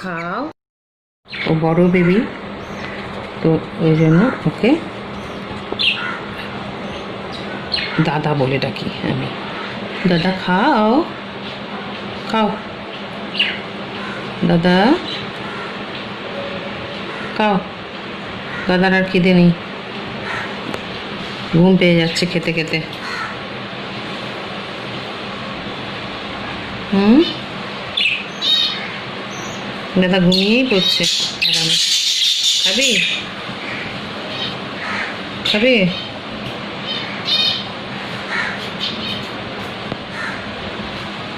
খাও। ও বড় বেবি, তো ওই জন্য ওকে দাদা বলে ডাকি আমি। দাদা খাও, খাও দাদা, খাও। দাদার আর খিদে নেই, ঘুম পেয়ে যাচ্ছে খেতে খেতে। দাদা ঘুমিয়েই পড়ছে আরামে। খাবি খাবি?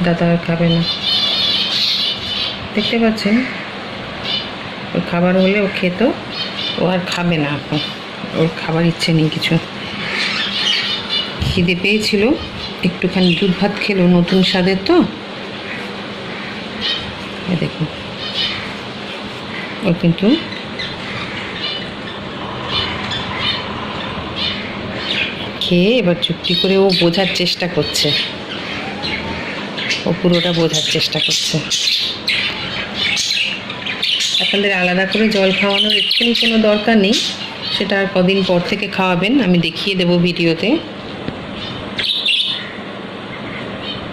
দাদা আর খাবে না, দেখতে পাচ্ছেন? ওর খাবার হলে ও খেত, ও আর খাবে না এখন, ওর খাবার ইচ্ছে নেই কিছু। খিদে পেয়েছিল, একটুখানি দুধ ভাত খেলো, নতুন স্বাদের তো। দেখুন ও কিন্তু খেয়ে এবার চুপটি করে ও বোঝার চেষ্টা করছে, ও পুরোটা বোঝার চেষ্টা করছে। আপনাদের আলাদা করে জল খাওয়ানোর এক্ষুনি কোনো দরকার নেই, সেটা আর কদিন পর থেকে খাওয়াবেন, আমি দেখিয়ে দেবো ভিডিওতে।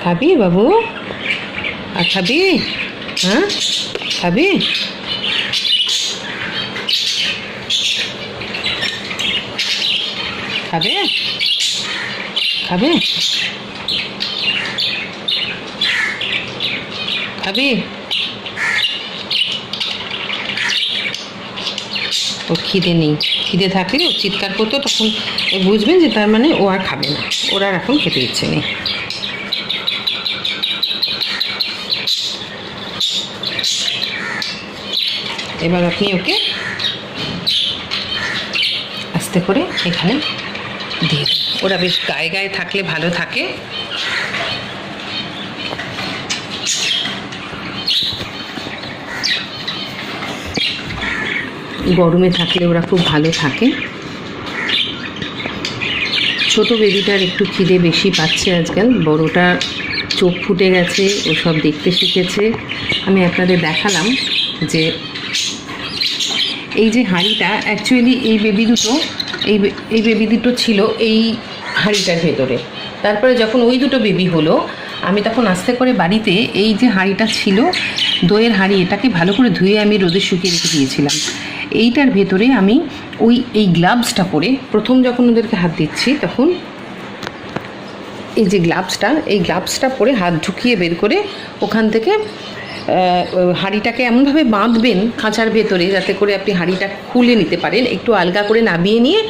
খাবি বাবু? আর খাবি? হ্যাঁ খাবি? খাবে? খাবে? খাবি? ও খিদে নেই, খিদে থাকলে ও চিৎকার করতো, তখন বুঝবেন যে তার মানে ও আর খাবে না, ওর আর এখন খেতে ইচ্ছে নেই। এবার আপনি ওকে আস্তে করে এখানে দিয়ে দিন, ওরা বেশ গায়ে গায়ে থাকলে ভালো থাকে। গরমে থাকলে ওরা খুব ভালো থাকে। ছোট বেবিটার একটু খিদে বেশি পাচ্ছে আজকাল, বড়টা চোখ ফুটে গেছে, ও সব দেখতে শিখেছে। আমি আপনাদের দেখালাম যে এই যে হাঁড়িটা, অ্যাকচুয়ালি এই বেবি দুটো ছিল এই হাঁড়িটার ভেতরে। তারপরে যখন ওই দুটো বেবি হলো, আমি তখন আস্তে করে বাড়িতে এই যে হাঁড়িটা ছিল দইয়ের হাঁড়ি, এটাকে ভালো করে ধুয়ে আমি রোদে শুকিয়ে রেখে দিয়েছিলাম। এইটার ভেতরে আমি এই গ্লাভসটা পরে, প্রথম যখন ওদেরকে হাত দিচ্ছি তখন এই যে গ্লাভসটা পরে হাত ঢুকিয়ে বের করে ওখান থেকে হাঁড়িটাকে এমনভাবে বাঁধবেন খাঁচার ভেতরে যাতে করে আপনি হাঁড়িটা খুলে নিতে পারেন। একটু আলগা করে নামিয়ে নিয়ে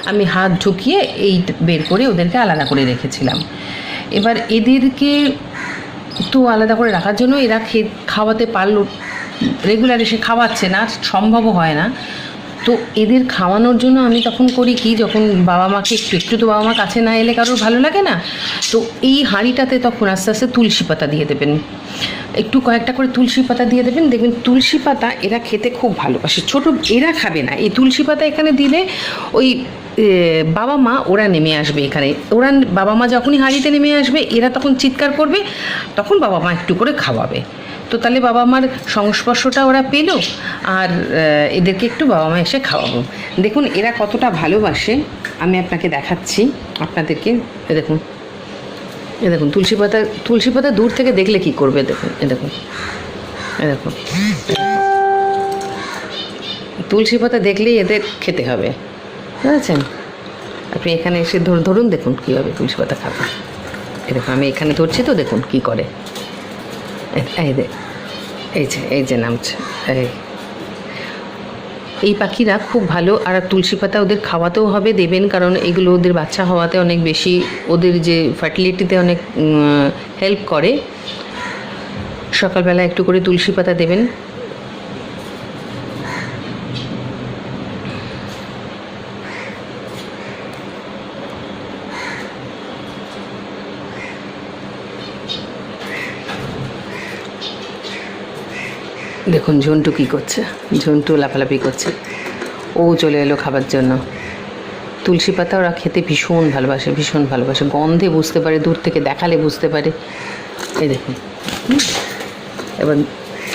আমি হাত ঢুকিয়ে এই বের করে ওদেরকে আলাদা করে রেখেছিলাম। এবার এদেরকে তো আলাদা করে রাখার জন্য এরা খাওয়াতে পারলো, রেগুলার এসে খাওয়াচ্ছে না, সম্ভবও হয় না। তো এদের খাওয়ানোর জন্য আমি তখন করি কি, যখন বাবা মাকে একটু তো বাবা মা কাছে না এলে কারোর ভালো লাগে না, তো এই হাঁড়িটাতে তখন আস্তে আস্তে তুলসী পাতা দিয়ে দেবেন, একটু কয়েকটা করে তুলসী পাতা দিয়ে দেবেন। দেখবেন তুলসী পাতা এরা খেতে খুব ভালোবাসে। ছোটো এরা খাবে না, এই তুলসী পাতা এখানে দিলে ওই বাবা মা ওরা নেমে আসবে এখানে, ওরা বাবা মা যখনই হাঁড়িতে নেমে আসবে এরা তখন চিৎকার করবে, তখন বাবা মা একটু করে খাওয়াবে। তো তাহলে বাবা মার সংস্পর্শটা ওরা পেল, আর এদেরকে একটু বাবা মা এসে খাওয়াবো। দেখুন এরা কতটা ভালোবাসে, আমি আপনাকে দেখাচ্ছি আপনাদেরকে। দেখুন দেখুন তুলসী পাতা দূর থেকে দেখলে কি করবে, দেখুন দেখুন দেখুন, তুলসী পাতা দেখলেই এদের খেতে হবে, বুঝেছেন? আপনি এখানে এসে ধরুন, দেখুন কীভাবে তুলসী পাতা খাবে। দেখুন আমি এখানে ধরছি তো, দেখুন কি করে। এই যে নামছে। এই পাখিরা খুব ভালো, আর তুলসী পাতা ওদের খাওয়াতেও হবে, দেবেন, কারণ এগুলো ওদের বাচ্চা হওয়াতে অনেক বেশি, ওদের যে ফার্টিলিটিতে অনেক হেল্প করে। সকালবেলা একটু করে তুলসী পাতা দেবেন। দেখুন ঝন্টু কী করছে, ঝন্টু লাফালাফি করছে, ও চলে এলো খাবার জন্য। তুলসী পাতা ওরা খেতে ভীষণ ভালোবাসে, গন্ধে বুঝতে পারে, দূর থেকে দেখালে বুঝতে পারে। এই দেখুন, এবার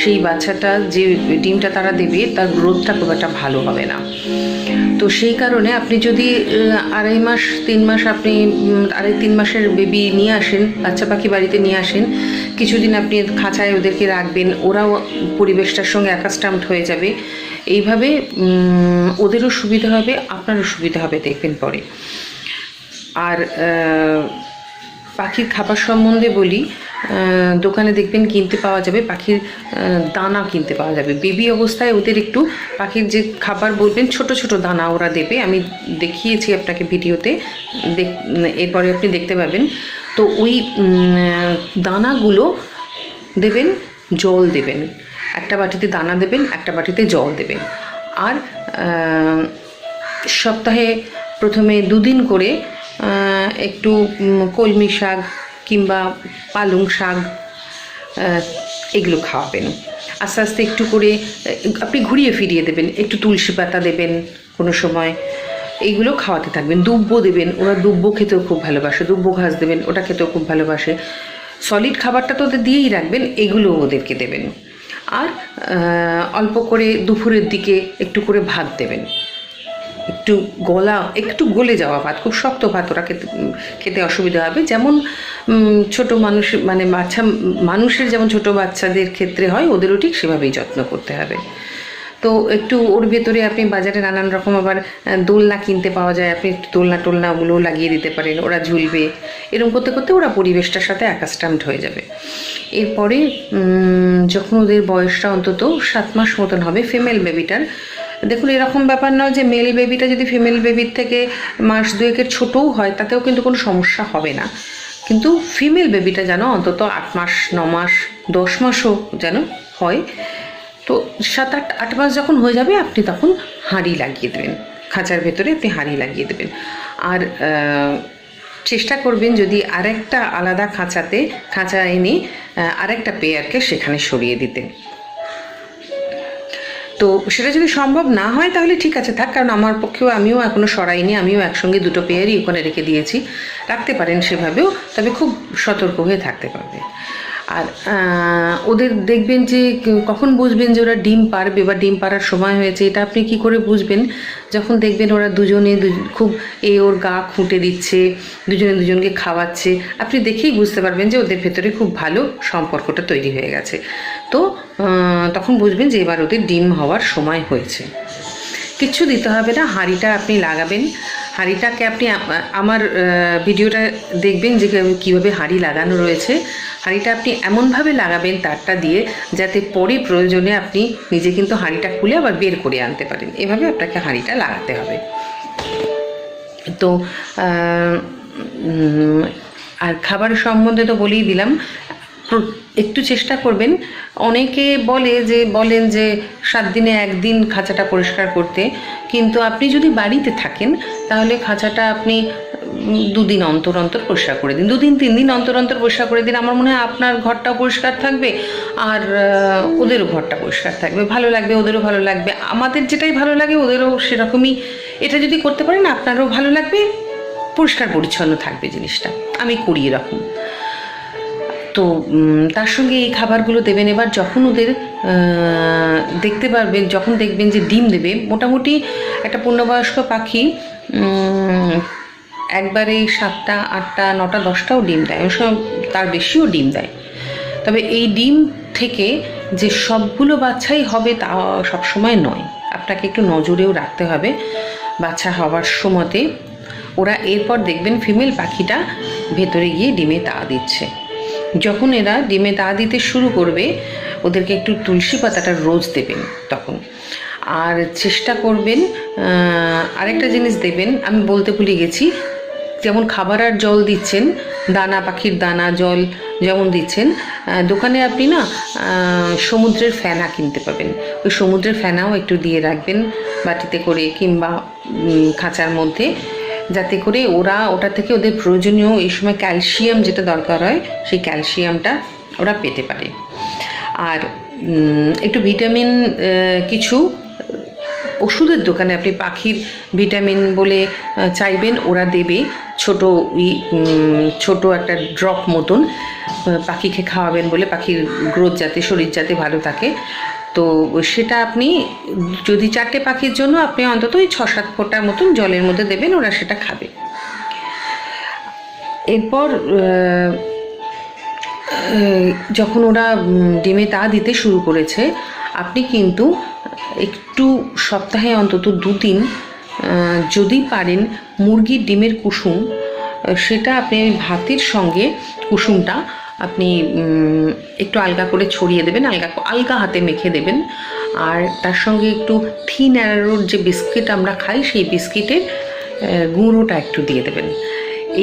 সেই বাচ্চাটা যে ডিমটা তারা দেবে তার গ্রোথটা খুব একটা ভালো হবে না। তো সেই কারণে আপনি যদি 2.5 মাস 3 মাস আপনি 2.5-3 মাসের বেবি নিয়ে আসেন, বাচ্চা পাখি বাড়িতে নিয়ে আসেন, কিছুদিন আপনি খাঁচায় ওদেরকে রাখবেন, ওরাও পরিবেশটার সঙ্গে অ্যাকাস্টামড হয়ে যাবে। এইভাবে ওদেরও সুবিধা হবে, আপনারও সুবিধা হবে দেখবেন পরে। আর পাখির খাবার সম্বন্ধে বলি, দোকানে দেখবেন কিনতে পাওয়া যাবে পাখির দানা কিনতে পাওয়া যাবে। বেবি অবস্থায় ওদের একটু পাখির যে খাবার বলবেন ছোট ছোট দানা ওরা দেবে, আমি দেখিয়েছি আপনাকে ভিডিওতে, এরপরে আপনি দেখতে পাবেন। তো ওই দানাগুলো দেবেন, জল দেবেন, একটা বাটিতে দানা দেবেন, একটা বাটিতে জল দেবেন। আর সপ্তাহে প্রথমে 2 দিন করে একটু কলমি শাক কিংবা পালং শাক এগুলো খাওয়াবেন। আস্তে আস্তে একটু করে আপনি ঘুরিয়ে ফিরিয়ে দেবেন, একটু তুলসী পাতা দেবেন কোনো সময়, এইগুলো খাওয়াতে থাকবেন। দুব্বো দেবেন, ওরা দুব্বো খেতেও খুব ভালোবাসে, দুব্বো ঘাস দেবেন, ওটা খেতেও খুব ভালোবাসে। সলিড খাবারটা তো ওদের দিয়েই রাখবেন, এগুলো ওদেরকে দেবেন। আর অল্প করে দুপুরের দিকে একটু করে ভাত দেবেন, একটু গলে যাওয়া ভাত, খুব শক্ত ভাত ওরা খেতে অসুবিধা হবে। যেমন ছোট মানুষ মানে মানুষের যেমন ছোট বাচ্চাদের ক্ষেত্রে হয়, ওদেরও ঠিক সেভাবেই যত্ন করতে হবে। তো একটু ওর ভেতরে আপনি বাজারে নানান রকম আবার দোলনা কিনতে পাওয়া যায়, আপনি একটু দোলনা ওগুলো লাগিয়ে দিতে পারেন, ওরা ঝুলবে। এরকম করতে করতে ওরা পরিবেশটার সাথে অ্যাকাস্টামড হয়ে যাবে। এরপরে যখন ওদের বয়সটা অন্তত 7 মাস মতন হবে ফিমেল বেবিটার, দেখুন এরকম ব্যাপার নয় যে মেল বেবিটা যদি ফিমেল বেবির থেকে মাস 2-এর ছোটও হয় তাতেও কিন্তু কোনো সমস্যা হবে না, কিন্তু ফিমেল বেবিটা যেন অন্তত 8 মাস 9 মাস 10 মাসও যেন হয়। তো 7-8 মাস যখন হয়ে যাবে আপনি তখন হাঁড়ি লাগিয়ে দেবেন, খাঁচার ভেতরে আপনি হাঁড়ি লাগিয়ে দেবেন। আর চেষ্টা করবেন যদি আরেকটা আলাদা খাঁচা এনে আরেকটা পেয়ারকে সেখানে সরিয়ে দিতে। তো সেটা যদি সম্ভব না হয় তাহলে ঠিক আছে থাক, কারণ আমার পক্ষেও আমিও এখনও সরাইনি, আমিও একসঙ্গে 2টো পেয়ারই ওখানে রেখে দিয়েছি। রাখতে পারেন সেভাবেও, তবে খুব সতর্ক হয়ে থাকতে পারবে। আর ওদের দেখবেন যে কখন বুঝবেন যে ওরা ডিম পারবে বা ডিম পাড়ার সময় হয়েছে, এটা আপনি কি করে বুঝবেন? যখন দেখবেন ওরা দুজনে খুব ওর গা খুঁটে দিচ্ছে, দুজনে দুজনকে খাওয়াচ্ছে, আপনি দেখেই বুঝতে পারবেন যে ওদের ভেতরে খুব ভালো সম্পর্কটা তৈরি হয়ে গেছে। তো তখন বুঝবেন যে এবার ওদের ডিম হওয়ার সময় হয়েছে। কিচ্ছু দিতে হবে না, হাঁড়িটা আপনি লাগাবেন। হাঁড়িটাকে আপনি আমার ভিডিওটা দেখবেন যে কীভাবে হাঁড়ি লাগানো রয়েছে। হাঁড়িটা আপনি এমনভাবে লাগাবেন তারটা দিয়ে যাতে পরে প্রয়োজনে আপনি নিজে কিন্তু হাঁড়িটা খুলে আবার বের করে আনতে পারেন, এভাবে আপনাকে হাঁড়িটা লাগাতে হবে। তো আর খাবার সম্বন্ধে তো বলেই দিলাম, একটু চেষ্টা করবেন। অনেকে বলেন যে 7 দিনে 1 দিন খাঁচাটা পরিষ্কার করতে, কিন্তু আপনি যদি বাড়িতে থাকেন তাহলে খাঁচাটা আপনি 2 দিন অন্তর অন্তর পরিষ্কার করে দিন, 2 দিন 3 দিন অন্তর অন্তর পরিষ্কার করে দিন। আমার মনে হয় আপনার ঘরটাও পরিষ্কার থাকবে আর ওদেরও ঘরটা পরিষ্কার থাকবে, ভালো লাগবে, ওদেরও ভালো লাগবে। আমাদের যেটাই ভালো লাগে ওদেরও সেরকমই। এটা যদি করতে পারেন আপনারও ভালো লাগবে, পরিষ্কার পরিচ্ছন্ন থাকবে জিনিসটা। আমি করি এরকম। তো তার সঙ্গে এই খাবারগুলো দেবেন। এবার যখন ওদের যখন দেখবেন যে ডিম দেবে, মোটামুটি একটা পূর্ণবয়স্ক পাখি একবারে 7টা 8টা 9টা 10টাও ডিম দেয়, ওই সময় তার বেশিও ডিম দেয়। তবে এই ডিম থেকে যে সবগুলো বাচ্চাই হবে তা সবসময় নয়, আপনাকে একটু নজরেও রাখতে হবে বাচ্চা হওয়ার সময়তে। ওরা এরপর দেখবেন ফিমেল পাখিটা ভেতরে গিয়ে ডিমে তা দিচ্ছে। যখন এরা ডিমে তা দিতে শুরু করবে ওদেরকে একটু তুলসী পাতাটা রোজ দেবেন তখন। আর চেষ্টা করবেন আরেকটা জিনিস দেবেন, আমি বলতে ভুলে গেছি, যেমন খাবার আর জল দিচ্ছেন, দানা পাখির দানা জল যেমন দিচ্ছেন, দোকানে আপনি না সমুদ্রের ফেনা কিনতে পাবেন, ওই সমুদ্রের ফেনাও একটু দিয়ে রাখবেন বাটিতে করে কিংবা খাঁচার মধ্যে, যাতে করে ওটা থেকে ওদের প্রয়োজনীয় এই সময় ক্যালসিয়াম যেটা দরকার হয় সেই ক্যালসিয়ামটা ওরা পেতে পারে। আর একটু ভিটামিন কিছু ওষুধের দোকানে আপনি পাখির ভিটামিন বলে চাইবেন, ওরা দেবে ছোট ছোট একটা ড্রপ মতন পাখিকে খাওয়াবেন বলে, পাখির গ্রোথ যাতে, শরীর যাতে ভালো থাকে। তো সেটা আপনি যদি 4টে পাখির জন্য আপনি অন্তত ওই 6-7 ফোঁটা মতন জলের মধ্যে দেবেন, ওরা সেটা খাবে। এরপর যখন ওরা ডিমে তা দিতে শুরু করেছে, আপনি কিন্তু একটু সপ্তাহে অন্তত 2-3 যদি পারেন মুরগির ডিমের কুসুম, সেটা আপনি ওই ভাতের সঙ্গে কুসুমটা আপনি একটু আলগা করে ছড়িয়ে দেবেন, আলগা হাতে মেখে দেবেন। আর তার সঙ্গে একটু থিন অ্যারোর যে বিস্কিট আমরা খাই, সেই বিস্কিটের গুঁড়োটা একটু দিয়ে দেবেন।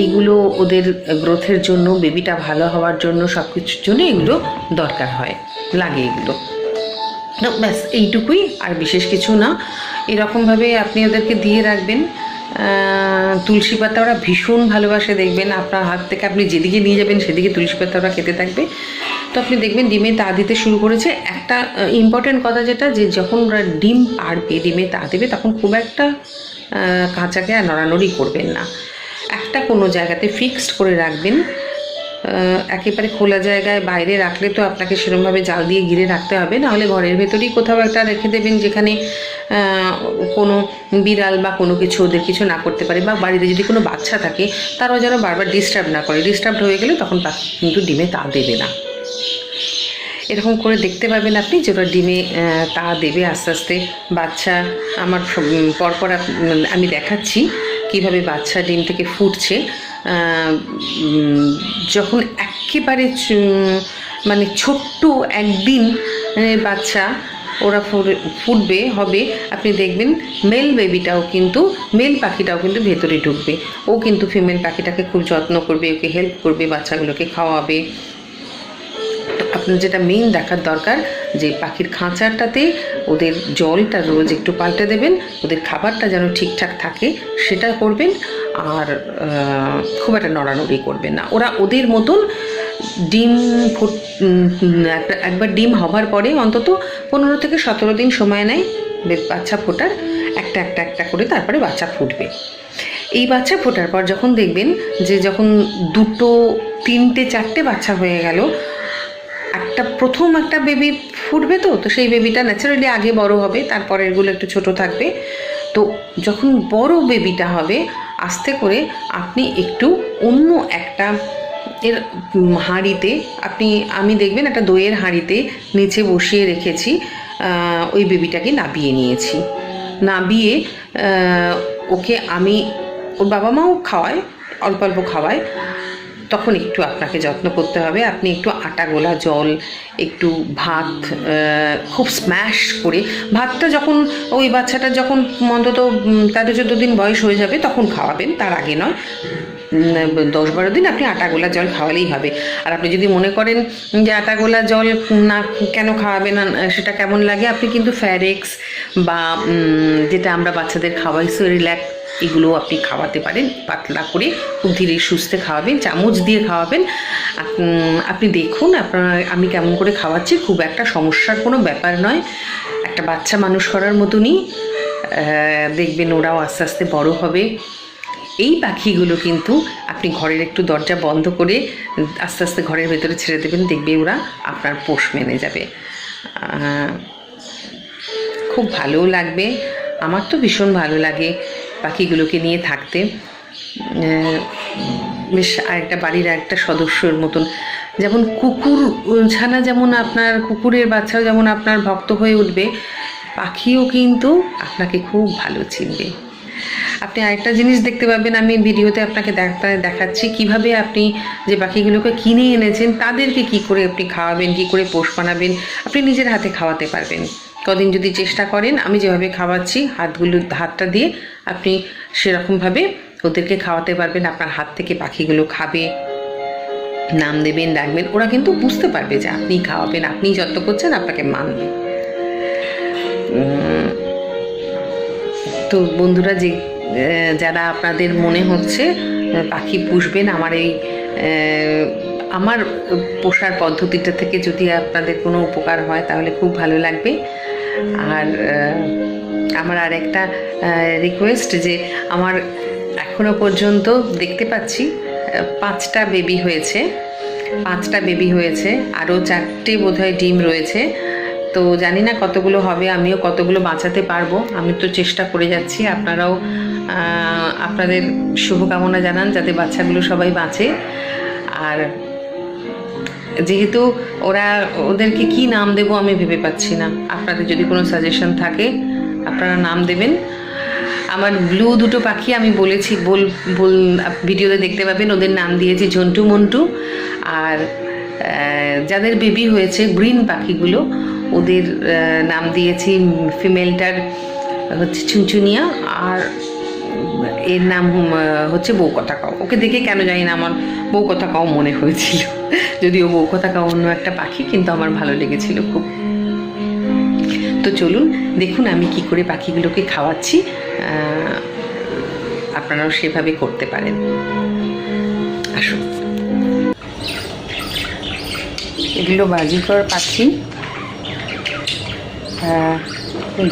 এইগুলো ওদের গ্রোথের জন্য, বেবিটা ভালো হওয়ার জন্য, সব কিছুর জন্য এগুলো দরকার হয়, লাগে এগুলো। ব্যাস এইটুকুই, আর বিশেষ কিছু না। এরকমভাবে আপনি ওদেরকে দিয়ে রাখবেন। তুলসী পাতা ওরা ভীষণ ভালোবাসে, দেখবেন আপনার হাত থেকে আপনি যেদিকে নিয়ে যাবেন সেদিকে তুলসী পাতা ওরা খেতে থাকবে। তো আপনি দেখবেন ডিমে তা দিতে শুরু করেছে। একটা ইম্পর্টেন্ট কথা যেটা, যে যখন ওরা ডিম পাড়বে, ডিমে তা দেবে, তখন খুব একটা কাঁচাকে আর নড়ানড়ি করবেন না। একটা কোনো জায়গাতে ফিক্সড করে রাখবেন। একেবারে খোলা জায়গায় বাইরে রাখলে তো আপনাকে সেরকমভাবে জাল দিয়ে ঘিরে রাখতে হবে, নাহলে ঘরের ভেতরেই কোথাও একটা রেখে দেবেন, যেখানে কোনো বিড়াল বা কোনো কিছু ওদের কিছু না করতে পারে, বা বাড়িতে যদি কোনো বাচ্চা থাকে তারাও যেন বারবার ডিস্টার্ব না করে। ডিস্টার্ব হয়ে গেলে তখন পাখি কিন্তু ডিমে তা দেবে না। এরকম করে দেখতে পাবেন আপনি যে ওরা ডিমে তা দেবে আস্তে আস্তে। বাচ্চা আমার পরপর আমি দেখাচ্ছি কীভাবে বাচ্চা ডিম থেকে ফুটছে। যখন একেবারে মানে ছোট্ট একদিন বাচ্চা ওরা ফুটবে হবে, আপনি দেখবেন মেল বেবিটাও কিন্তু, মেল পাখিটাও কিন্তু ভেতরে ঢুকবে। ও কিন্তু ফিমেল পাখিটাকে খুব যত্ন করবে, ওকে হেল্প করবে, বাচ্চাগুলোকে খাওয়াবে। আপনার যেটা মেইন দেখার দরকার, যে পাখির খাঁচাটাতে ওদের জলটা রোজ একটু পাল্টে দেবেন, ওদের খাবারটা যেন ঠিকঠাক থাকে সেটা করবেন। আর খুব একটা নড়ানড়ি করবেন না। ওরা ওদের মতন ডিম একবার ডিম হবার পরে অন্তত 15 থেকে 17 দিন সময় নেয় বাচ্চা ফোটার, একটা করে তারপরে বাচ্চা ফুটবে। এই বাচ্চা ফোটার পর যখন দেখবেন যে যখন 2, 3, 4টে বাচ্চা হয়ে গেল, প্রথম একটা বেবি ফুটবে, তো সেই বেবিটা ন্যাচারালি আগে বড় হবে, তারপরে এগুলো একটু ছোট থাকবে। তো যখন বড় বেবিটা হবে, আস্তে করে আপনি একটু অন্য একটা এর হাঁড়িতে আমি দেখবেন একটা দইয়ের হাঁড়িতে নিচে বসিয়ে রেখেছি, ওই বেবিটাকে নাবিয়ে নিয়েছি। নাবিয়ে ওকে ওর বাবা মাও খাওয়ায়, অল্প অল্প খাওয়ায়। তখন একটু আপনাকে যত্ন করতে হবে। আপনি একটু আটা গোলা জল, একটু ভাত খুব স্ম্যাশ করে, ভাতটা যখন ওই বাচ্চাটা যখন অন্তত 13-14 দিন বয়স হয়ে যাবে তখন খাওয়াবেন, তার আগে নয়। 10-12 দিন আপনি আটা গোলা জল খাওয়ালেই হবে। আর আপনি যদি মনে করেন যে আটা গোলা জল না কেন খাওয়াবেন, সেটা কেমন লাগে, আপনি কিন্তু ফ্যারেক্স বা যেটা আমরা বাচ্চাদের খাওয়াই সেরিল্যাক, এগুলো আপনি খাওয়াতে পারেন। পাতলা করে খুব ধীরে সুস্থে খাওয়াবেন, চামচ দিয়ে খাওয়াবেন। আপনি দেখুন আমি কেমন করে খাওয়াচ্ছি, খুব একটা সমস্যার কোনো ব্যাপার নয়। একটা বাচ্চা মানুষ করার মতনই, দেখবেন ওরাও আস্তে আস্তে বড় হবে। এই পাখিগুলো কিন্তু আপনি ঘরের একটু দরজা বন্ধ করে আস্তে আস্তে ঘরের ভেতরে ছেড়ে দেবেন, দেখবে ওরা আপনার পোষ মেনে যাবে। খুব ভালোও লাগবে, আমার তো ভীষণ ভালো লাগে পাখিগুলোকে নিয়ে থাকতে। বেশ আরেকটা বাড়ির আরেকটা সদস্যর মতন। যেমন কুকুর ছানা, যেমন আপনার কুকুরের বাচ্চাও যেমন আপনার ভক্ত হয়ে উঠবে, পাখিও কিন্তু আপনাকে খুব ভালো চিনবে। আপনি আরেকটা জিনিস দেখতে পাবেন, আমি ভিডিওতে আপনাকে দেখাচ্ছি কিভাবে আপনি যে পাখিগুলোকে কিনে এনেছেন তাদেরকে কি করে আপনি খাওয়াবেন, কি করে পোষ বানাবেন, আপনি নিজের হাতে খাওয়াতে পারবেন। কদিন যদি চেষ্টা করেন, আমি যেভাবে খাওয়াচ্ছি হাতটা দিয়ে আপনি সেরকমভাবে ওদেরকে খাওয়াতে পারবেন। আপনার হাত থেকে পাখিগুলো খাবে, নাম দেবেন, ডাকবেন, ওরা কিন্তু বুঝতে পারবে যে আপনি খাওয়াবেন, আপনি যত্ন করছেন, আপনাকে মানবে। তো বন্ধুরা, যারা আপনাদের মনে হচ্ছে পাখি পুষবেন, আমার পোষার পদ্ধতিটা থেকে যদি আপনাদের কোনো উপকার হয় তাহলে খুব ভালো লাগবে। আর আমার আর একটা রিকোয়েস্ট, যে আমার এখনো পর্যন্ত দেখতে পাচ্ছি 5টা বেবি হয়েছে, 5টা বেবি হয়েছে, আরও 4টে বোধহয় ডিম রয়েছে। তো জানি না কতগুলো হবে, আমিও কতগুলো বাঁচাতে পারবো। আমি তো চেষ্টা করে যাচ্ছি, আপনারাও আপনাদের শুভকামনা জানান যাতে বাচ্চাগুলো সবাই বাঁচে। আর যেহেতু ওদেরকে কি নাম দেবো আমি ভেবে পাচ্ছি না, আপনাদের যদি কোনো সাজেশন থাকে আপনারা নাম দেবেন। আমার ব্লু দুটো পাখি আমি বলেছি, ভিডিওতে দেখতে পাবেন, ওদের নাম দিয়েছি ঝন্টু মন্টু। আর যাদের বেবি হয়েছে গ্রিন পাখিগুলো, ওদের নাম দিয়েছি, ফিমেলটার হচ্ছে চুনচুনিয়া, আর এর নাম হচ্ছে বউকথা কাও। ওকে দেখে কেন জানি না আমার বউকথা কাও মনে হয়েছিল, যদিও বউকথা কাও অন্য একটা পাখি, কিন্তু আমার ভালো লেগেছিল খুব। তো চলুন দেখুন আমি কি করে পাখিগুলোকে খাওয়াচ্ছি, আপনারাও সেভাবে করতে পারেন। আসুন, এগুলো বাজিকর পাখি,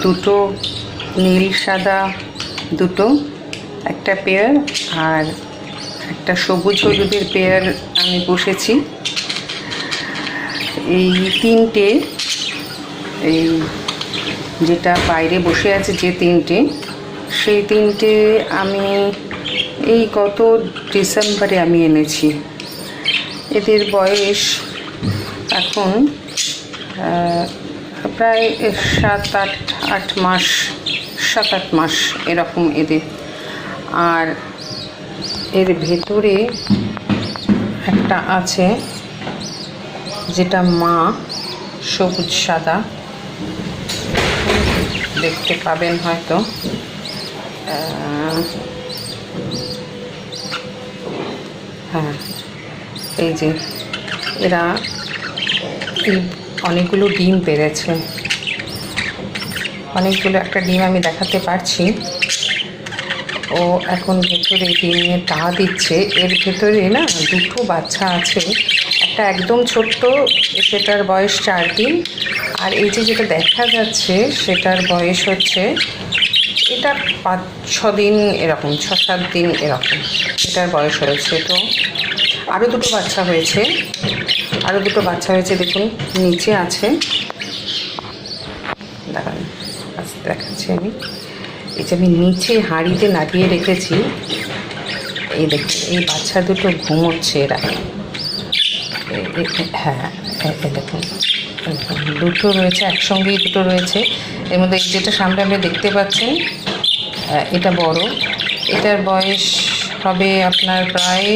দুটো নীল সাদা দুটো, একটা পেয়ার, আর একটা সবুজ হলুদের পেয়ার আমি বসেছি। এই 3টে, এই যেটা বাইরে বসে আছে যে 3টে, সেই 3টে আমি এই গত ডিসেম্বরে আমি এনেছি। এদের বয়স এখন প্রায় 7-8 মাস, 7-8 মাস এরকম এদের। আর এর ভেতরে একটা আছে যেটা মা, সবুজ সাদা, দেখতে পাবেন হয়তো। হ্যাঁ, এই যে এরা অনেকগুলো ডিম পেড়েছে, অনেকগুলো, একটা ডিম আমি দেখাতে পারছি। ও এখন ভেতরে ডিমে তা দিচ্ছে। এর ভেতরে না দুটো বাচ্চা আছে, একটা একদম ছোট্ট, সেটার বয়স 4 দিন, আর এই যে যেটা দেখা যাচ্ছে সেটার বয়স হচ্ছে, এটা 5-6 দিন এরকম, 6-7 দিন এরকম এটার বয়স হয়েছে। তো আরও দুটো বাচ্চা হয়েছে, দেখুন নিচে আছে, দাঁড়ান আস্তে দেখাচ্ছি আমি। এই যে আমি নিচে হাঁড়িতে নামিয়ে রেখেছি, এই দেখুন এই বাচ্চা দুটো ঘুমোচ্ছে এরা। হ্যাঁ, দেখুন দুটো রয়েছে, একসঙ্গেই দুটো রয়েছে। এর মধ্যে যেটা সামনে আপনি দেখতে পাচ্ছেন এটা বড়, এটার বয়স হবে আপনার প্রায়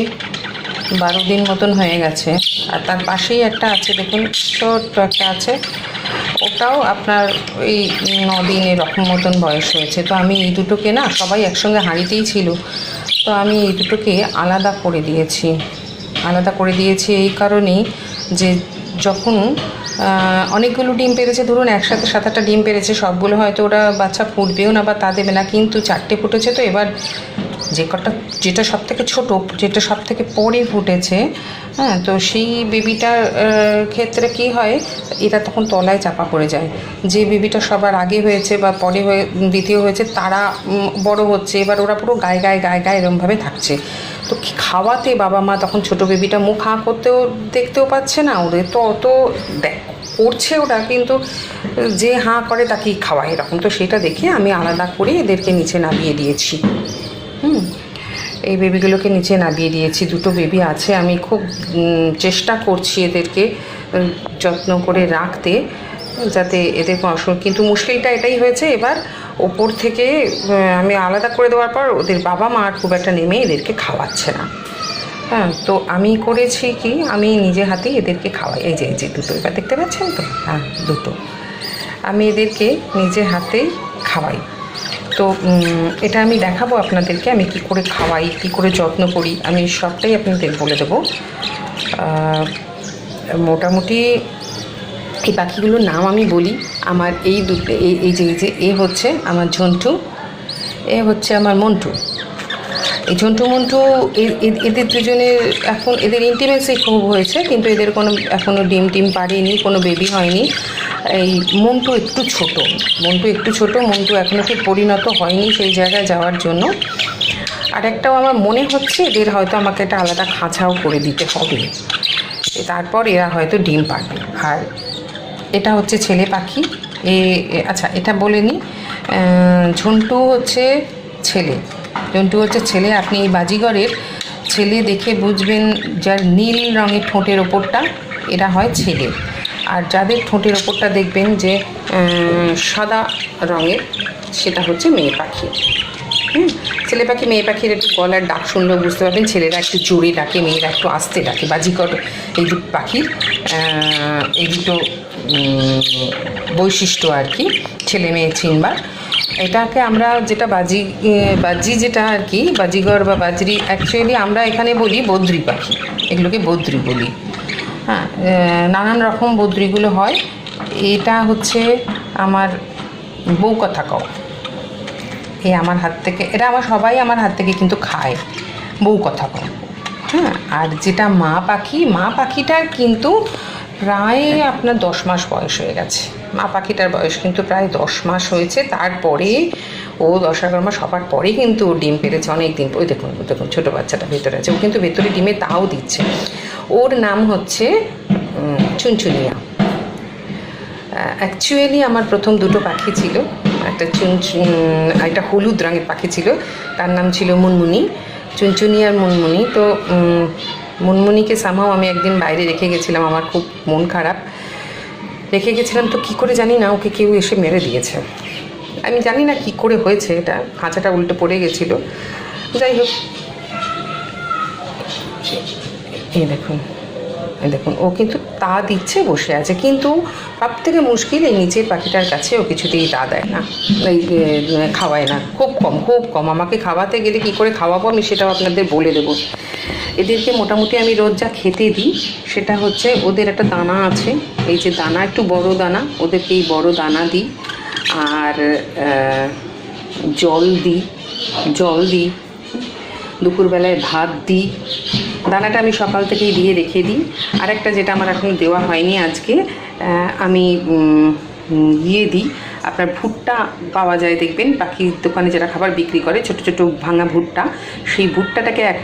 12 দিন মতন হয়ে গেছে। আর তার পাশেই একটা আছে, দেখুন ছোট্ট একটা আছে, ওটাও আপনার ওই 9 দিন এরকম মতন বয়স হয়েছে। তো আমি এই দুটোকে না, সবাই একসঙ্গে হাঁড়িতেই ছিল, তো আমি এই দুটোকে আলাদা করে দিয়েছি এই কারণেই যে যখন অনেকগুলো ডিম পেড়েছে, ধরুন একসাথে 7-8টা ডিম পেড়েছে, সবগুলো হয়তো ওরা বাচ্চা ফুটবেও না বা তা দেবে না, কিন্তু 4টে ফুটেছে। তো এবার যেটা সব থেকে ছোটো, যেটা সব থেকে পরে ফুটেছে, হ্যাঁ, তো সেই বেবিটার ক্ষেত্রে কি হয়, এটা তখন তলায় চাপা পড়ে যায়। যে বেবিটা সবার আগে হয়েছে বা পরে দ্বিতীয় হয়েছে, তারা বড় হচ্ছে, এবার ওরা পুরো গায়ে এরমভাবে থাকছে। তো খাওয়াতে বাবা মা তখন ছোটো বেবিটা মুখ হাঁ করতেও দেখতেও পাচ্ছে না, ওদের তো অত করছে ওরা, কিন্তু যে হাঁ করে তাকেই খাওয়ায় এরকম। তো সেটা দেখে আমি আলাদা করে এদেরকে নিচে নামিয়ে দিয়েছি। এই বেবিগুলোকে নিচে নামিয়ে দিয়েছি। দুটো বেবি আছে, আমি খুব চেষ্টা করছি এদেরকে যত্ন করে রাখতে, যাতে এদের কোনো অসুবিধা, কিন্তু মুশকিলটা এটাই হয়েছে, এবার ওপর থেকে আমি আলাদা করে দেওয়ার পর ওদের বাবা মা আর খুব একটা নেমে এদেরকে খাওয়াচ্ছে না। হ্যাঁ, তো আমি করেছি কি, আমি নিজে হাতেই এদেরকে খাওয়াই। এই যে দুটো, এবার দেখতে পাচ্ছেন তো, হ্যাঁ দুটো, আমি এদেরকে নিজে হাতেই খাওয়াই। তো এটা আমি দেখাবো আপনাদেরকে, আমি কি করে খাওয়াই, কি করে যত্ন করি, আমি সবটাই আপনাদের বলে দেবো। মোটামুটি এই পাখিগুলোর নাম আমি বলি। আমার এই দুটো, এই যে এ হচ্ছে আমার ঝন্টু, এ হচ্ছে আমার মন্টু। এই ঝন্টু মন্টু এদের দুজনের এখন এদের ইন্টিমেসি খুব হয়েছে, কিন্তু এদের কোনো এখনও ডিম টিম পারেনি, কোনো বেবি হয়নি। এই মন্টু একটু ছোট, মন্টু এখনও ঠিক পরিণত হয়নি সেই জায়গায় যাওয়ার জন্য। আর একটাও আমার মনে হচ্ছে এদের হয়তো আমাকে একটা আলাদা খাঁচাও করে দিতে হবে, তারপর এরা হয়তো ডিম পারবে। আর এটা হচ্ছে ছেলে পাখি। আচ্ছা এটা বলে নিই, ঝন্টু হচ্ছে ছেলে। আপনি এই বাজিগরের ছেলে দেখে বুঝবেন, যার নীল রঙের ঠোঁটের ওপরটা এরা হয় ছেলে, আর যাদের ঠোঁটের ওপরটা দেখবেন যে সাদা রঙের সেটা হচ্ছে মেয়ে পাখি। ছেলে পাখি মেয়ে পাখির একটু গলার ডাক শুনলেও বুঝতে পারবেন, ছেলেরা একটু জোরে ডাকে, মেয়েরা একটু আস্তে ডাকে। বাজিকর এই দুটো পাখির এই দুটো বৈশিষ্ট্য আর কি, ছেলে মেয়ে চিনবার। এটাকে আমরা যেটা বাজি যেটা আর কি, বাজিগর বা বাজরি, অ্যাকচুয়ালি আমরা এখানে বলি বদ্রি পাখি, এগুলোকে বদ্রি বলি। হ্যাঁ, নানান রকম বদ্রিগুলো হয়। এটা হচ্ছে আমার বউ কথা কও, আমার হাত থেকে এরা সবাই আমার হাত থেকে কিন্তু খায়, বউ কথা কও। হ্যাঁ, আর যেটা মা পাখিটার কিন্তু প্রায় আপনার 10 মাস বয়স হয়ে গেছে। মা পাখিটার বয়স কিন্তু প্রায় 10 মাস হয়েছে। তারপরে ও 10-11 মাস হবার পরে কিন্তু ও ডিম পেড়েছে অনেক দিন। ওই দেখুন ছোটো বাচ্চাটা ভেতরে আছে, ও কিন্তু ভেতরে ডিমে তাও দিচ্ছে। ওর নাম হচ্ছে চুনচুনিয়া। অ্যাকচুয়ালি আমার প্রথম দুটো পাখি ছিল, একটা হলুদ রঙের পাখি ছিল, তার নাম ছিল মুনমুনি, চুনচুনি আর মুনমুনি। তো মুনমুনিকে সামহাও আমি একদিন বাইরে রেখে গেছিলাম, আমার খুব মন খারাপ, রেখে গেছিলাম। তো কী করে জানি না, ওকে কেউ এসে মেরে দিয়েছে। আমি জানি না কী করে হয়েছে, এটা খাঁচাটা উল্টে পড়ে গেছিলো। যাই হোক, এই দেখুন ও কিন্তু তা দিচ্ছে, বসে আছে। কিন্তু সব থেকে মুশকিল এই নিচের পাখিটার কাছে ও কিছুতেই তা দেয় না, এই খাওয়ায় না, খুব কম। আমাকে খাওয়াতে গেলে কী করে খাওয়াবো আমি সেটাও আপনাদের বলে দেবো। এদেরকে মোটামুটি আমি রোজ যা খেতে দিই সেটা হচ্ছে, ওদের একটা দানা আছে, এই যে দানা, একটু বড় দানা, ওদেরকে এই বড় দানা দিই। আর জল দিই, দুপুরবেলায় ভাত দিই। দানাটা আমি সকাল থেকেই দিয়ে রেখে দিই। আর একটা যেটা আমার এখন দেওয়া হয়নি আজকে, আমি দিয়ে দিই আপনার ভুট্টা পাওয়া যায়, দেখবেন পাখির দোকানে যারা খাবার বিক্রি করে, ছোট ছোট ভাঙা ভুট্টা, সেই ভুট্টাটাকে এক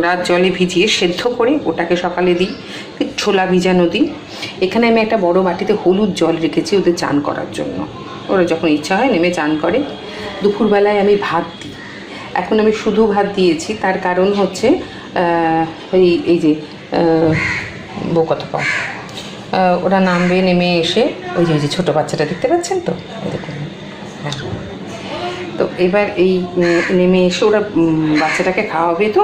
রাত জলে ভিজিয়ে সেদ্ধ করে ওটাকে সকালে দিই। ছোলা ভিজানো দিই। এখানে আমি একটা বড় বাটিতে হলুদ জল রেখেছি ওদের চান করার জন্য, ওরা যখন ইচ্ছা হয় নেমে চান করে। দুপুরবেলায় আমি ভাত দিই। এখন আমি শুধু ভাত দিয়েছি, তার কারণ হচ্ছে এই যে বউ কথা পাও, ওরা নামবে, নেমে এসে ওই যে ছোটো বাচ্চাটা দেখতে পাচ্ছেন তো, দেখুন। হ্যাঁ, তো এবার এই নেমে এসে ওরা বাচ্চাটাকে খাওয়াবে, তো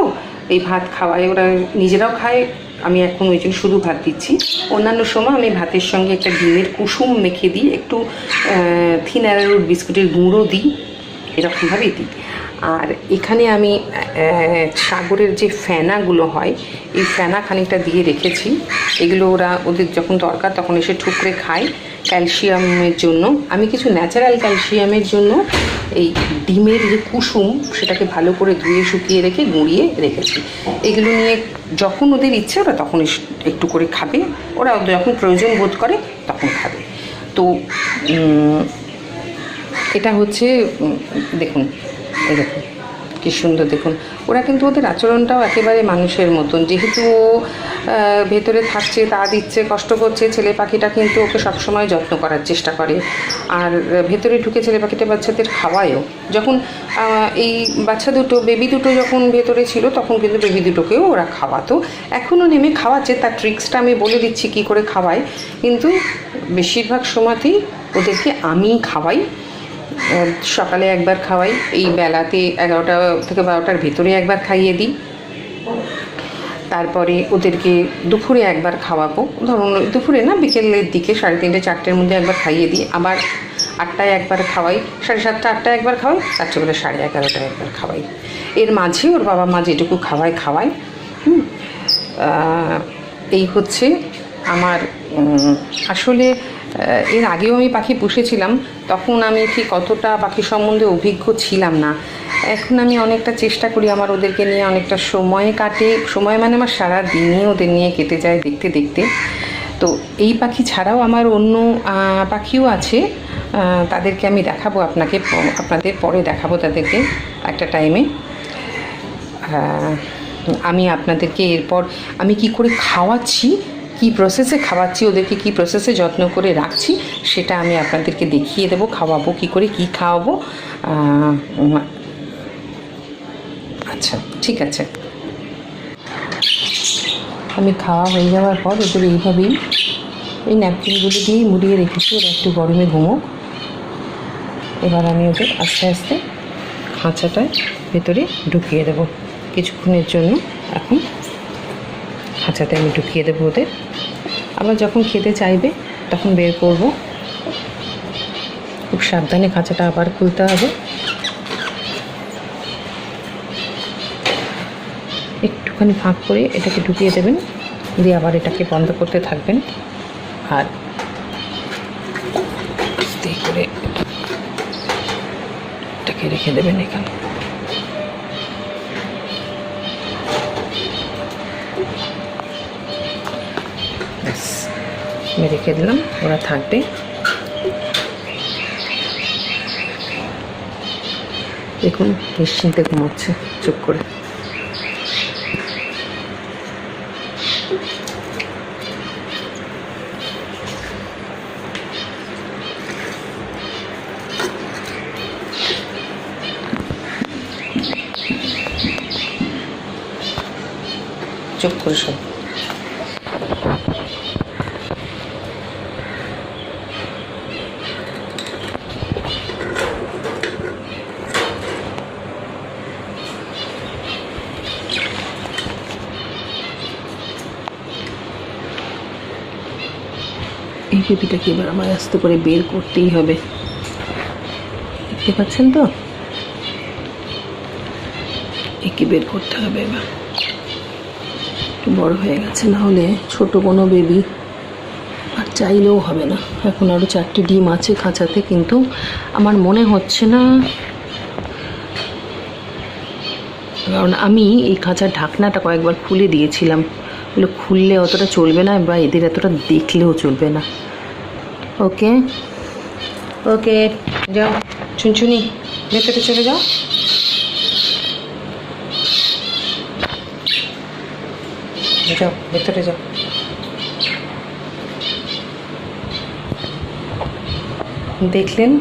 এই ভাত খাওয়ায়, ওরা নিজেরাও খায়। আমি এখন ওই জন্য শুধু ভাত দিচ্ছি। অন্যান্য সময় আমি ভাতের সঙ্গে একটা ডিমের কুসুম মেখে দিই, একটু থিন অ্যারারুট বিস্কুটের গুঁড়ো দিই, এরকমভাবেই দিই। আর এখানে আমি সাগরের যে ফেনাগুলো হয়, এই ফেনা খানিকটা দিয়ে রেখেছি। এগুলো ওদের যখন দরকার তখন এসে ঠুকরে খায় ক্যালসিয়ামের জন্য। আমি কিছু ন্যাচারাল ক্যালসিয়ামের জন্য এই ডিমের যে কুসুম সেটাকে ভালো করে ধুয়ে শুকিয়ে রেখে গুঁড়িয়ে রেখেছি। এগুলো নিয়ে যখন ওদের ইচ্ছে ওরা তখন একটু করে খাবে, ওরা যখন প্রয়োজন বোধ করে তখন খাবে। তো এটা হচ্ছে, দেখুন এই দেখুন কী সুন্দর, দেখুন ওরা কিন্তু ওদের আচরণটাও একেবারে মানুষের মতন। যেহেতু ভেতরে থাকছে, তা দিচ্ছে, কষ্ট করছে, ছেলে পাখিটা কিন্তু ওকে সবসময় যত্ন করার চেষ্টা করে। আর ভেতরে ঢুকে ছেলে পাখিটা বাচ্চাদের খাওয়ায়ও। যখন এই বেবি দুটো যখন ভেতরে ছিল তখন কিন্তু বেবি দুটোকেও ওরা খাওয়াতো, এখনও নেমে খাওয়াচ্ছে। তার ট্রিক্সটা আমি বলে দিচ্ছি কী করে খাওয়ায়, কিন্তু বেশিরভাগ সময়তেই ওদেরকে আমিই খাওয়াই। সকালে একবার খাওয়াই, এই বেলাতে 11টা থেকে 12টার ভেতরে একবার খাইয়ে দিই। তারপরে ওদেরকে দুপুরে একবার খাওয়াবো, ধরুন দুপুরে না, বিকেলের দিকে 3:30-4টের মধ্যে একবার খাইয়ে দিই। আবার 8টায় একবার খাওয়াই, 7:30 8টায় একবার খাওয়াই, রাত্রেবেলা 11:30টায় একবার খাওয়াই। এর মাঝে ওর বাবা মা যেটুকু খাওয়ায়। এই হচ্ছে আমার আসলে এর আগেও আমি পাখি পুষেছিলাম, তখন আমি ঠিক কতটা পাখি সম্বন্ধে অভিজ্ঞ ছিলাম না। এখন আমি অনেকটা চেষ্টা করি, আমার ওদেরকে নিয়ে অনেকটা সময় কাটে, সময় মানে আমার সারা দিনই ওদের নিয়ে কেটে যায় দেখতে দেখতে। তো এই পাখি ছাড়াও আমার অন্য পাখিও আছে, তাদেরকে আমি দেখাবো আপনাদের পরে দেখাবো তাদেরকে একটা টাইমে। আমি আপনাদেরকে এরপর আমি কি করে খাওয়াচ্ছি, কি প্রসেসে খাওয়াচ্ছি, ওদেরকে কি প্রসেসে যত্ন করে রাখছি, সেটা আমি আপনাদেরকে দেখিয়ে দেবো। খাওয়াবো কি করে, কি খাওয়াবো। আচ্ছা ঠিক আছে। আমি খাওয়া হয়ে যাওয়ার পর ওদের এইভাবেই এই ন্যাপকিনগুলো দিয়েই মুড়িয়ে রেখেছি, ওরা একটু গরমে ঘুমোক। এবার আমি ওদের আস্তে আস্তে খাঁচাটায় ভেতরে ঢুকিয়ে দেবো কিছুক্ষণের জন্য। এখন খাঁচাতে আমি ঢুকিয়ে দেবো ওদের, আবার যখন খেতে চাইবে তখন বের করব। খুব সাবধানে খাঁচাটা আবার খুলতে হবে। একটুখানি ফাঁক করে এটাকে ঢুকিয়ে দেবেন, দিয়ে আবার এটাকে বন্ধ করতে থাকবেন। আর আস্তে করে এটাকে রেখে দেবেন এখানে। ব্যাস, আমি রেখে দিলাম, ওরা থাকবে। দেখুন নিশ্চিন্তে ঘুমোচ্ছে চুপ করে। চুপ করে সব। এই বেবিটাকে এবার আমার আস্তে করে বের করতেই হবে, দেখতে পাচ্ছেন তো, একে বের করতে হবে। এবার একটু বড় হয়ে গেছে, না হলে ছোট কোনো বেবি আর চাইলেও হবে না। এখন আরও 4টে ডিম আছে খাঁচাতে, কিন্তু আমার মনে হচ্ছে না, কারণ আমি এই খাঁচার ঢাকনাটা কয়েকবার খুলে দিয়েছিলাম। এগুলো খুললে অতটা চলবে না, বা এদের এতটা দেখলেও চলবে না। ওকে ওকে, যাও চুনচুনি, ভেতরে চলে যাও। যাও ভেতরে যাও। দেখলেন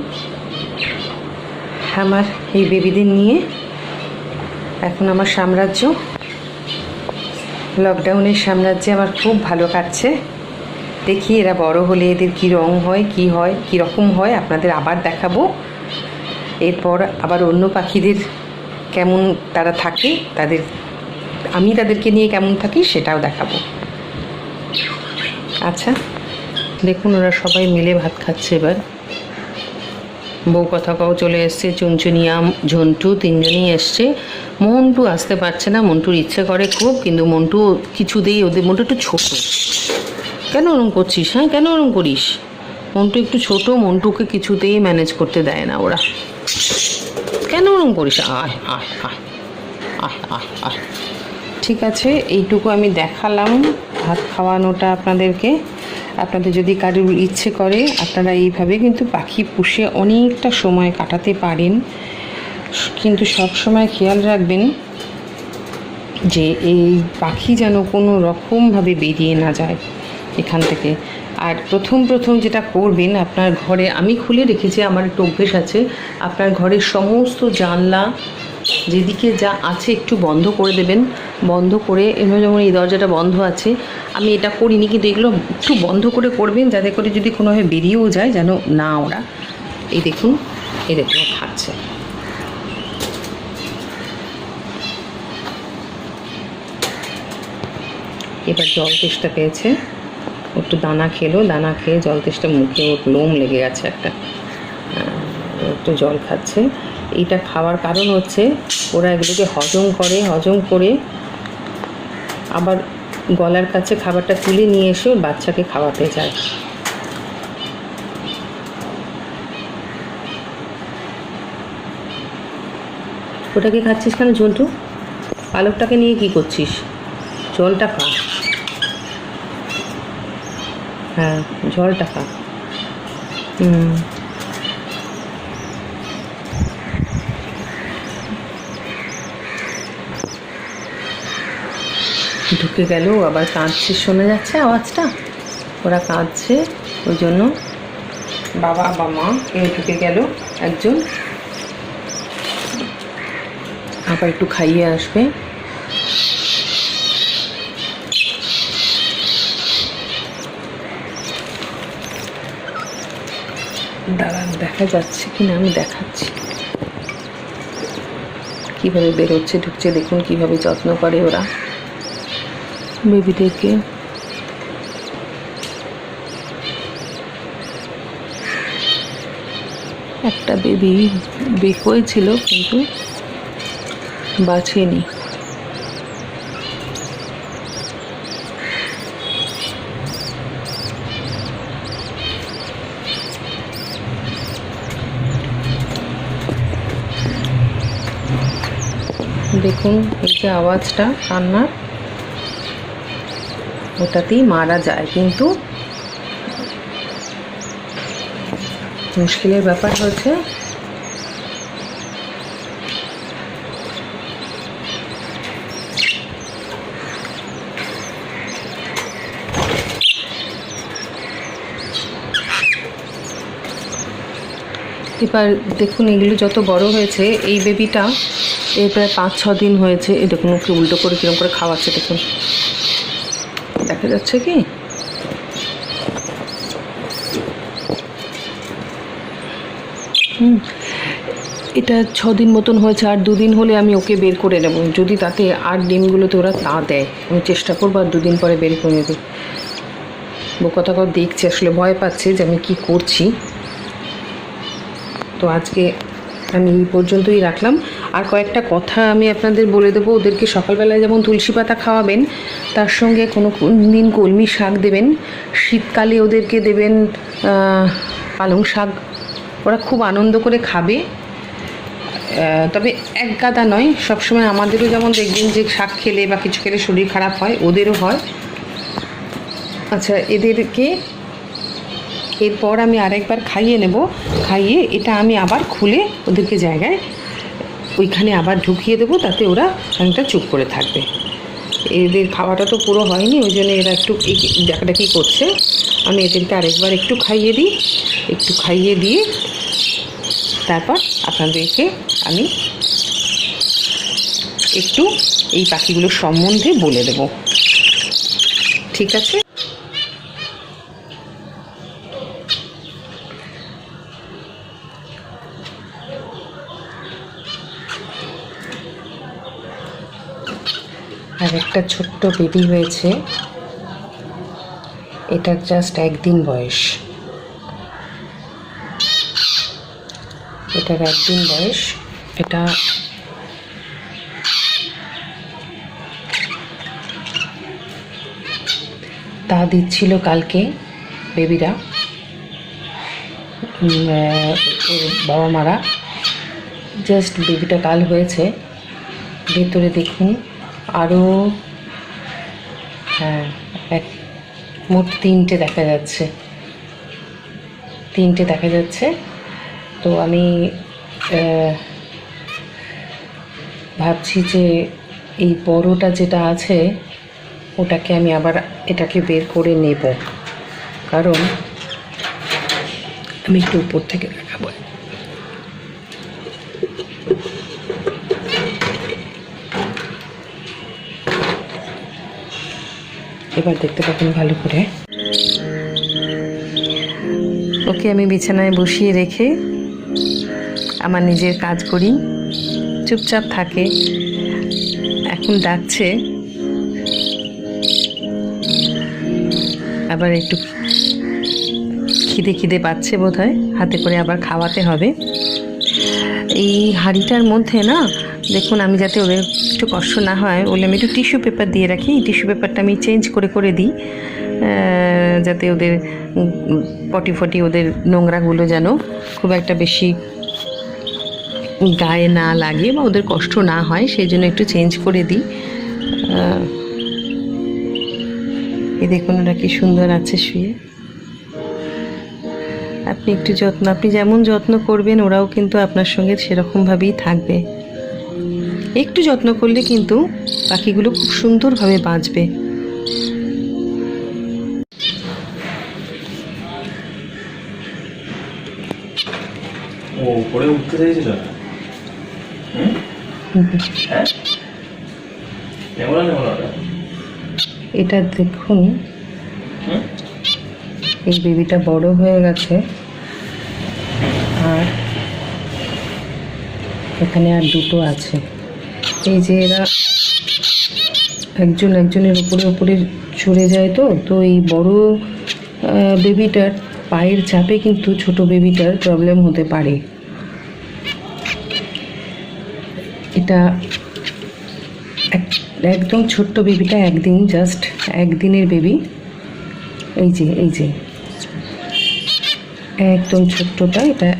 আমার এই বেবিদের নিয়ে এখন আমার সাম্রাজ্য, লকডাউনের সাম্রাজ্যে আমার খুব ভালো কাটছে। দেখি এরা বড় হলে এদের কী রং হয়, কী হয়, কীরকম হয়, আপনাদের আবার দেখাবো। এরপর আবার অন্য পাখিদের কেমন তারা থাকে, আমি তাদেরকে নিয়ে কেমন থাকি সেটাও দেখাবো। আচ্ছা দেখুন ওরা সবাই মিলে ভাত খাচ্ছে। এবার বউ কথাকাও চলে এসছে, চুনচুনিয়া ঝন্টু তিনজনই এসছে। মন্টু আসতে পারছে না, মন্টুর ইচ্ছে করে খুব, কিন্তু মন্টু কিছুতেই, ওদের মন্টু একটু ছোট। কেন ওরম করছিস? হ্যাঁ কেন ওরম করিস? মন্টু একটু ছোট, মন্টুকে কিছুতেই ম্যানেজ করতে দেয় না ওরা। কেন ওরম করিস? আয় আয় আয় আয় আয় আয়। ঠিক আছে, এইটুকু আমি দেখালাম ভাত খাওয়ানোটা আপনাদেরকে। আপনাদের যদি কারোর ইচ্ছে করে আপনারা এইভাবে কিন্তু পাখি পুষে অনেকটা সময় কাটাতে পারেন, কিন্তু সব সময় খেয়াল রাখবেন যে এই পাখি যেন কোনো রকমভাবে বেরিয়ে না যায় এখান থেকে। আর প্রথম যেটা করবেন, আপনার ঘরে, আমি খুলে রেখেছি, আমার একটু অভ্যেস আছে, আপনার ঘরের সমস্ত জানলা যেদিকে যা আছে একটু বন্ধ করে দেবেন। বন্ধ করে, এভাবে যেমন এই দরজাটা বন্ধ আছে, আমি এটা করিনি, কিন্তু এগুলো একটু বন্ধ করে করবেন, যাতে করে যদি কোনোভাবে বেরিয়েও যায় যেন না ওরা। এই দেখুন খাচ্ছে। এবার জল তেষ্টা পেয়েছে, একটু দানা খেলো, দানা খেয়ে জল তেষ্টা, মুখে ওর লোম লেগে গেছে একটা, একটু জল খাচ্ছে। এইটা খাওয়ার কারণ হচ্ছে ওরা এগুলোকে হজম করে আবার গলার কাছে খাবারটা তুলে নিয়ে এসে ওর বাচ্চাকে খাওয়াতে যায়। ওটাকে খাচ্ছিস কেন ঝোলটু? পালকটাকে নিয়ে কি করছিস? ঝোলটা খা। হ্যাঁ, ঝোলটা খা। ঢুকে গেল, আবার কাঁদছে, শোনা যাচ্ছে আওয়াজটা। ওরা কাঁদছে, ওই জন্য বাবা বা মা কেউ ঢুকে গেল একজন, আবার একটু খাইয়ে আসবে। দাঁড়ান, দেখা যাচ্ছে কি না আমি দেখাচ্ছি। কীভাবে বেরোচ্ছে ঢুকছে দেখুন, কীভাবে যত্ন করে ওরা বেবিদেরকে। একটা বেবি বেক হয়েছিল কিন্তু বাঁচেনি। দেখুন এই যে আওয়াজটা কান্নার, ওটাতেই মারা যায়। কিন্তু মুশকিলের ব্যাপার হচ্ছে এবার দেখুন এগুলো যত বড় হয়েছে। এই বেবিটা এর প্রায় 5-6 দিন হয়েছে। এই দেখুন ওকে উল্টো করে কিরকম করে খাওয়াচ্ছে দেখুন, দেখা যাচ্ছে কি? এটা 6 দিন মতন হয়েছে। আর 2 দিন হলে আমি ওকে বের করে নেব, যদি তাতে আর ডিমগুলোতে ওরা তা দেয় আমি চেষ্টা করবো আর 2 দিন পরে বের করে নেব। বোকাটাকেও দেখছে, আসলে ভয় পাচ্ছে যে আমি কি করছি। তো আজকে আমি এই পর্যন্তই রাখলাম। আর কয়েকটা কথা আমি আপনাদের বলে দেবো। ওদেরকে সকালবেলায় যেমন তুলসী পাতা খাওয়াবেন, তার সঙ্গে কোনো দিন কলমি শাক দেবেন। শীতকালে ওদেরকে দেবেন পালং শাক, ওরা খুব আনন্দ করে খাবে। তবে এক গাদা নয়, সবসময় আমাদেরও যেমন দেখবেন যে শাক খেলে বা কিছু খেলে শরীর খারাপ হয়, ওদেরও হয়। আচ্ছা, এদেরকে এরপর আমি আরেকবার খাইয়ে নেব। খাইয়ে এটা আমি আবার খুলে ওদেরকে জায়গায় ওইখানে আবার ঢুকিয়ে দেবো, তাতে ওরা খানিকটা চুপ করে থাকবে। এদের খাওয়াটা তো পুরো হয়নি, ওই জন্য এরা একটু এই ডাকাডাকি করছে। আমি এদেরকে আরেকবার একটু খাইয়ে দিই। একটু খাইয়ে দিয়ে তারপর আপনাদেরকে আমি একটু এই পাখিগুলোর সম্বন্ধে বলে দেব, ঠিক আছে? আর একটা ছোট্ট বেবি হয়েছে, এটা জাস্ট 1 দিন বয়স। এটার 1 দিন বয়স। এটা তা দিচ্ছিল কালকে বেবিরা, বাবা মারা। জাস্ট বেবিটা কাল হয়েছে। ভেতরে দেখুন আরও, হ্যাঁ, মোট 3টে দেখা যাচ্ছে, 3টে দেখা যাচ্ছে। তো আমি ভাবছি যে এই বড়টা যেটা আছে ওটাকে আমি আবার এটাকে বের করে নেব, কারণ আমি একটু উপর থেকে দেখাবো। এবার দেখতে পাবেন ভালো করে। ওকে আমি বিছানায় বসিয়ে রেখে আমার নিজের কাজ করি, চুপচাপ থাকে। এখন ডাকছে, আবার একটু খিদে খিদে পাচ্ছে বোধহয়, হাতে করে আবার খাওয়াতে হবে। এই হাঁড়িটার মধ্যে না দেখুন, আমি যাতে ওদের একটু কষ্ট না হয় বলে আমি একটু টিস্যু পেপার দিয়ে রাখি। টিস্যু পেপারটা আমি চেঞ্জ করে করে দিই, যাতে ওদের পটি ফটি ওদের নোংরাগুলো যেন খুব একটা বেশি গায়ে না লাগে বা ওদের কষ্ট না হয় সেই জন্য একটু চেঞ্জ করে দিই। এই দেখুন ওরা কি সুন্দর আছে শুয়ে। আপনি একটু আপনি যেমন যত্ন করবেন ওরাও কিন্তু আপনার সঙ্গে সেরকমভাবেই থাকবে। একটু যত্ন করলে কিন্তু পাখিগুলো খুব সুন্দরভাবে বাঁচবে। ও উপরে উঠতে চাইছিল না? হ্যাঁ, এটা দেখুন, এই বেবিটা বড় হয়ে গেছে আর এখানে আর দুটো আছে। এই যে এরা একজনের উপরে চড়ে যায়, তো এই বড় বেবিটার পায়ের চাপে কিন্তু ছোট বেবিটার প্রবলেম হতে পারে। এটা একদম ছোট্ট বেবিটা জাস্ট একদিনের বেবি। এই যে একদম ছোট্টটা, এটা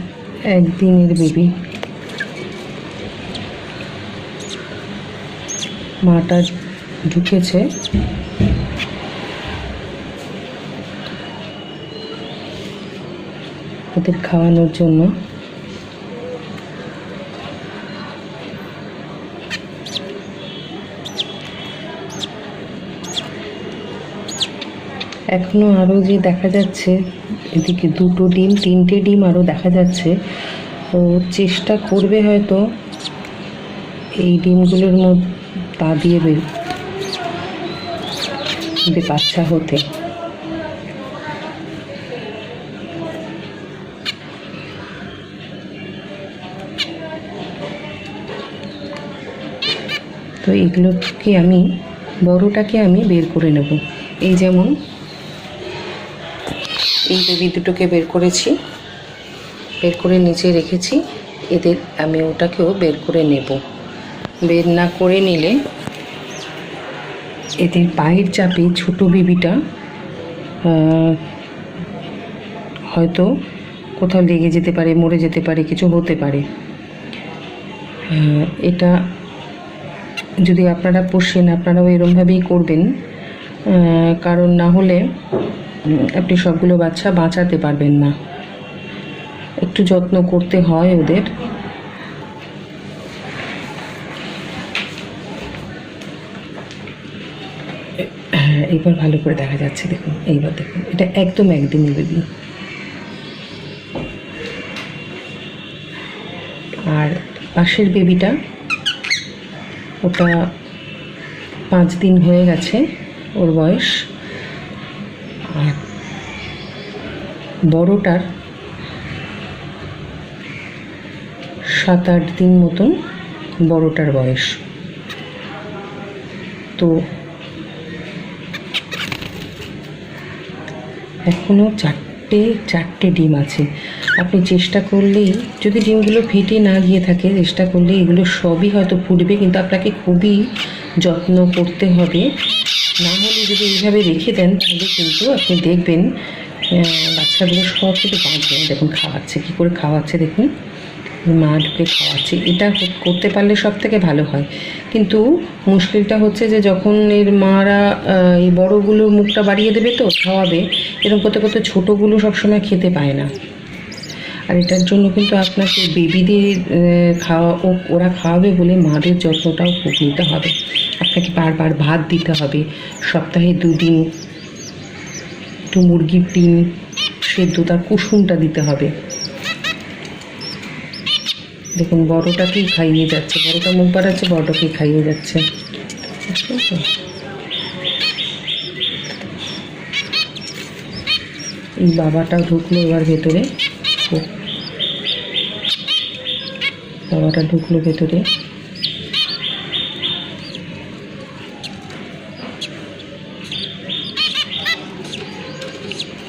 একদিনের বেবি। মাটা ঢুকেছে, ওদের খাওয়ানোর জন্য। এখনো আরও যে দেখা যাচ্ছে এদিকে দুটো ডিম, তিনটে ডিম আরও দেখা যাচ্ছে। ও চেষ্টা করবে হয়তো এই ডিমগুলোর মধ্যে তা দিয়ে বাচ্চা হতে। তো এগুলোকে আমি বড়টাকে আমি বের করে নেব। এই যেমন এই বেবি দুটোকে বের করেছি, বের করে নিচে রেখেছি। এদের আমি ওটাকেও বের করে নেব। বের না করে নিলে এদের পায়ের চাপে ছোট বেবিটা হয়তো কোথাও লেগে যেতে পারে, মরে যেতে পারে, কিছু হতে পারে। এটা যদি আপনারা পোষেন আপনারাও এরমভাবেই করবেন, কারণ না হলে আপনি সবগুলো বাচ্চা বাঁচাতে পারবেন না। একটু যত্ন করতে হয় ওদের। এইবার ভালো করে দেখা যাচ্ছে, দেখুন এইবার দেখুন, এটা একদম একদিনই বেবি। আর পাশের বেবিটা ওটা 5 দিন হয়ে গেছে ওর বয়স। আর বড়টার 7-8 দিন মতন বড়টার বয়স। তো এখনও চারটে ডিম আছে। আপনি চেষ্টা করলেই, যদি ডিমগুলো ফেটে না গিয়ে থাকে, চেষ্টা করলে এগুলো সবই হয়তো ফুটবে, কিন্তু আপনাকে খুবই যত্ন করতে হবে। না হলে যদি এইভাবে রেখে দেন তাহলে কিন্তু আপনি দেখবেন বাচ্চাগুলো সব কিছু বাঁচবে। দেখুন খাওয়াচ্ছে, কী করে খাওয়াচ্ছে দেখুন, মা ঢুকে খাওয়াচ্ছে। এটা করতে পারলে সব থেকে ভালো হয়। কিন্তু মুশকিলটা হচ্ছে যে যখন এর মারা এই বড়গুলোর মুখটা বাড়িয়ে দেবে তো খাওয়াবে, এরকম করতে করতে ছোটোগুলো সবসময় খেতে পায় না। আর এটার জন্য কিন্তু আপনাকে বেবিদের ওরা খাওয়াবে বলে মাদের যত্নটাও খুব নিতে হবে। আপনাকে বারবার ভাত দিতে হবে, সপ্তাহে 2 দিন একটু মুরগির ডিম সেদ্ধ তার কুসুমটা দিতে হবে। দেখুন বড়টাকেই খাইয়ে যাচ্ছে, বড়টা মুখ বাড়াচ্ছে, বড়টাকেই খাইয়ে যাচ্ছে। এই বাবাটাও ঢুকলো এবার ভেতরে, বাবাটা ঢুকলো ভেতরে।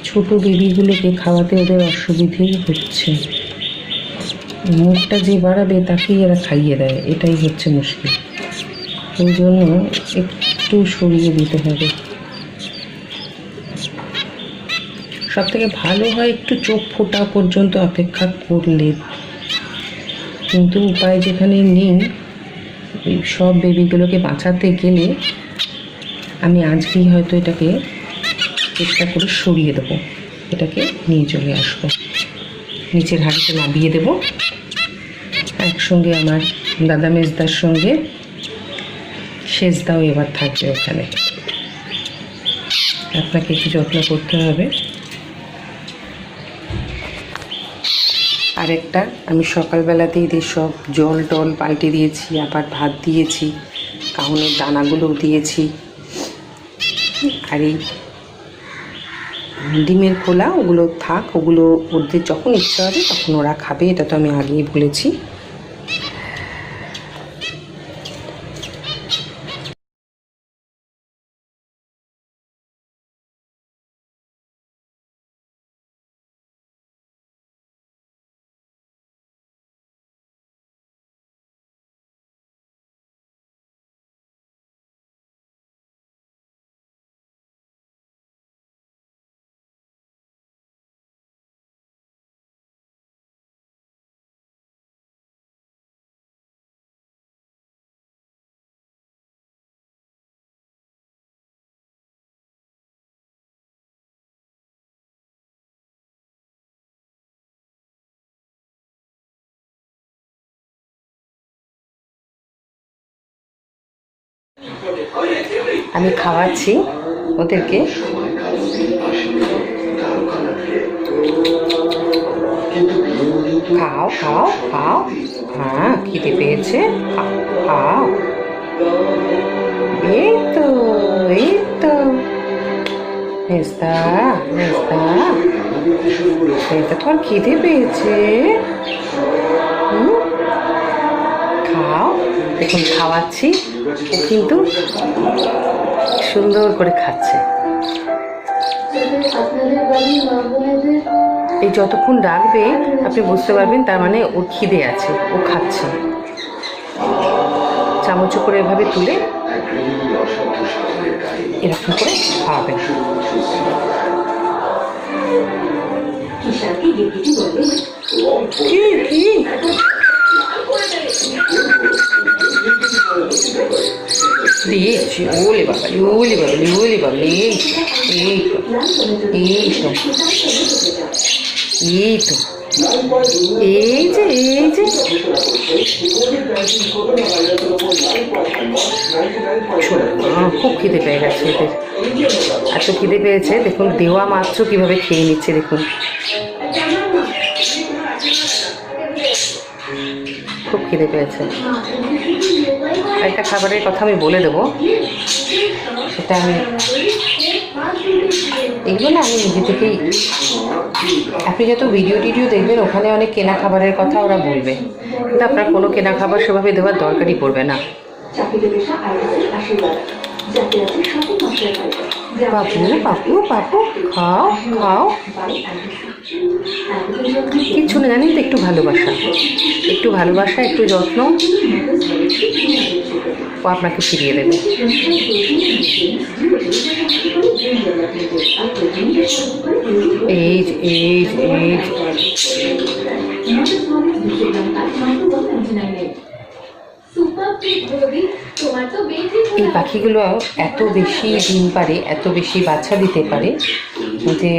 ছোট বেবিগুলোকে খাওয়াতে ওদের অসুবিধেই হচ্ছে। মুখটা যে বাড়াবে তাকেই এরা খাইয়ে দেয়, এটাই হচ্ছে মুশকিল। ওই জন্য একটু সরিয়ে দিতে হবে। সব থেকে ভালো হয় একটু চোখ ফোটা পর্যন্ত অপেক্ষা করলে, কিন্তু উপায় যেখানে নেই, এই সব বেবিগুলোকে বাঁচাতে গেলে আমি আজকেই হয়তো এটাকে চেষ্টা করে সরিয়ে দেবো, এটাকে নিয়ে চলে আসবো, নিচের হাঁড়িতে নামিয়ে দেবো। একসঙ্গে আমার দাদা মেজদার সঙ্গে সেজদাও এবার থাকবে ওখানে। আপনাকে একটু যত্ন করতে হবে। আরেকটা আমি সকালবেলাতেই দিয়ে সব জল টল পাল্টে দিয়েছি, আবার ভাত দিয়েছি, কাউনের দানাগুলোও দিয়েছি। আর এই ডিমের খোলা ওগুলো থাক, ওগুলো ওদের যখন ইচ্ছা হবে তখন ওরা খাবে, এটা তো আমি আগেই বলেছি। আমি খাওয়াচ্ছি ওদেরকে। খাও খাও খাও, হ্যাঁ খিদে পেয়েছে, খাও। এই তো এই তো মেজদা মেজদা, মেজদা তোমার খিদে পেয়েছে। খাও, দেখুন খাওয়াচ্ছি, ও কিন্তু সুন্দর করে খাচ্ছে। এই যতক্ষণ ডাকবে আপনি বুঝতে পারবেন তার মানে ওর খিদে আছে, ও খাচ্ছে। চামচ করে এভাবে তুলে এরকম করে খাওয়াবেন। কি কি দিয়েছি, ওলে বাবা ওলে বাবা ওলে বাবা, এই এই তো এই তো এই তো এই যে এই যে খুব খিদে পেয়ে গেছে এদের, এত খিদে পেয়েছে দেখুন, দেওয়া মাত্র কিভাবে খেয়ে নিচ্ছে দেখুন, খুব খিদে পেয়েছে। একটা খাবারের কথা আমি বলে দেবো, সেটা আমি এগুলো না আমি নিজে থেকেই, আপনি যত ভিডিও টিডিও দেখবেন ওখানে অনেক কেনা খাবারের কথা ওরা বলবে, কিন্তু আপনার কোনো কেনা খাবার সেভাবে দেওয়ার দরকারই পড়বে না। বাবু বাবু বাবু খাও খাও, কিচ্ছু না জানেন তো, একটু ভালোবাসা, একটু ভালোবাসা, একটু যত্ন, ও আপনাকে ফিরিয়ে দেবে। এই এই এই এই পাখিগুলো এত বেশি ডিম পারে, এত বেশি বাচ্চা দিতে পারে যে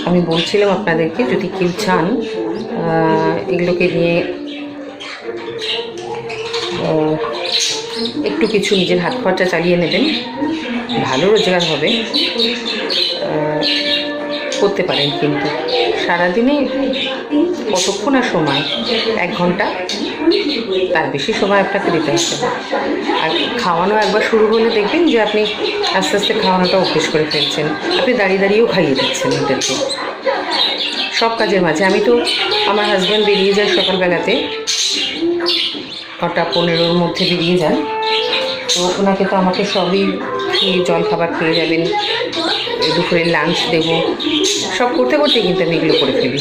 আমি বলছিলাম আপনাদেরকে, যদি কেউ চান এগুলোকে নিয়ে একটু কিছু নিজের হাত খরচা চালিয়ে নেবেন, ভালো রোজগার হবে, করতে পারেন। কিন্তু সারাদিনে কতক্ষণ আর সময়, 1 ঘন্টা, তার বেশি সময় আপনাকে দিতে হবে। আর খাওয়ানো একবার শুরু হলে দেখবেন যে আপনি আস্তে আস্তে খাওয়ানোটা অভ্যেস করে ফেলছেন, আপনি দাঁড়িয়ে দাঁড়িয়েও খাইয়ে দিচ্ছেন ওদেরকে সব কাজের মাঝে। আমি তো, আমার হাজব্যান্ড বেরিয়ে যায় সকালবেলাতে 9:15-র মধ্যে বেরিয়ে যান, তো ওনাকে তো আমাকে সবই খেয়ে, জল খাবার খেয়ে যাবেন, দুপুরে লাঞ্চ দেবো, সব করতে করতে কিন্তু আমি এগুলো করে ফেলি।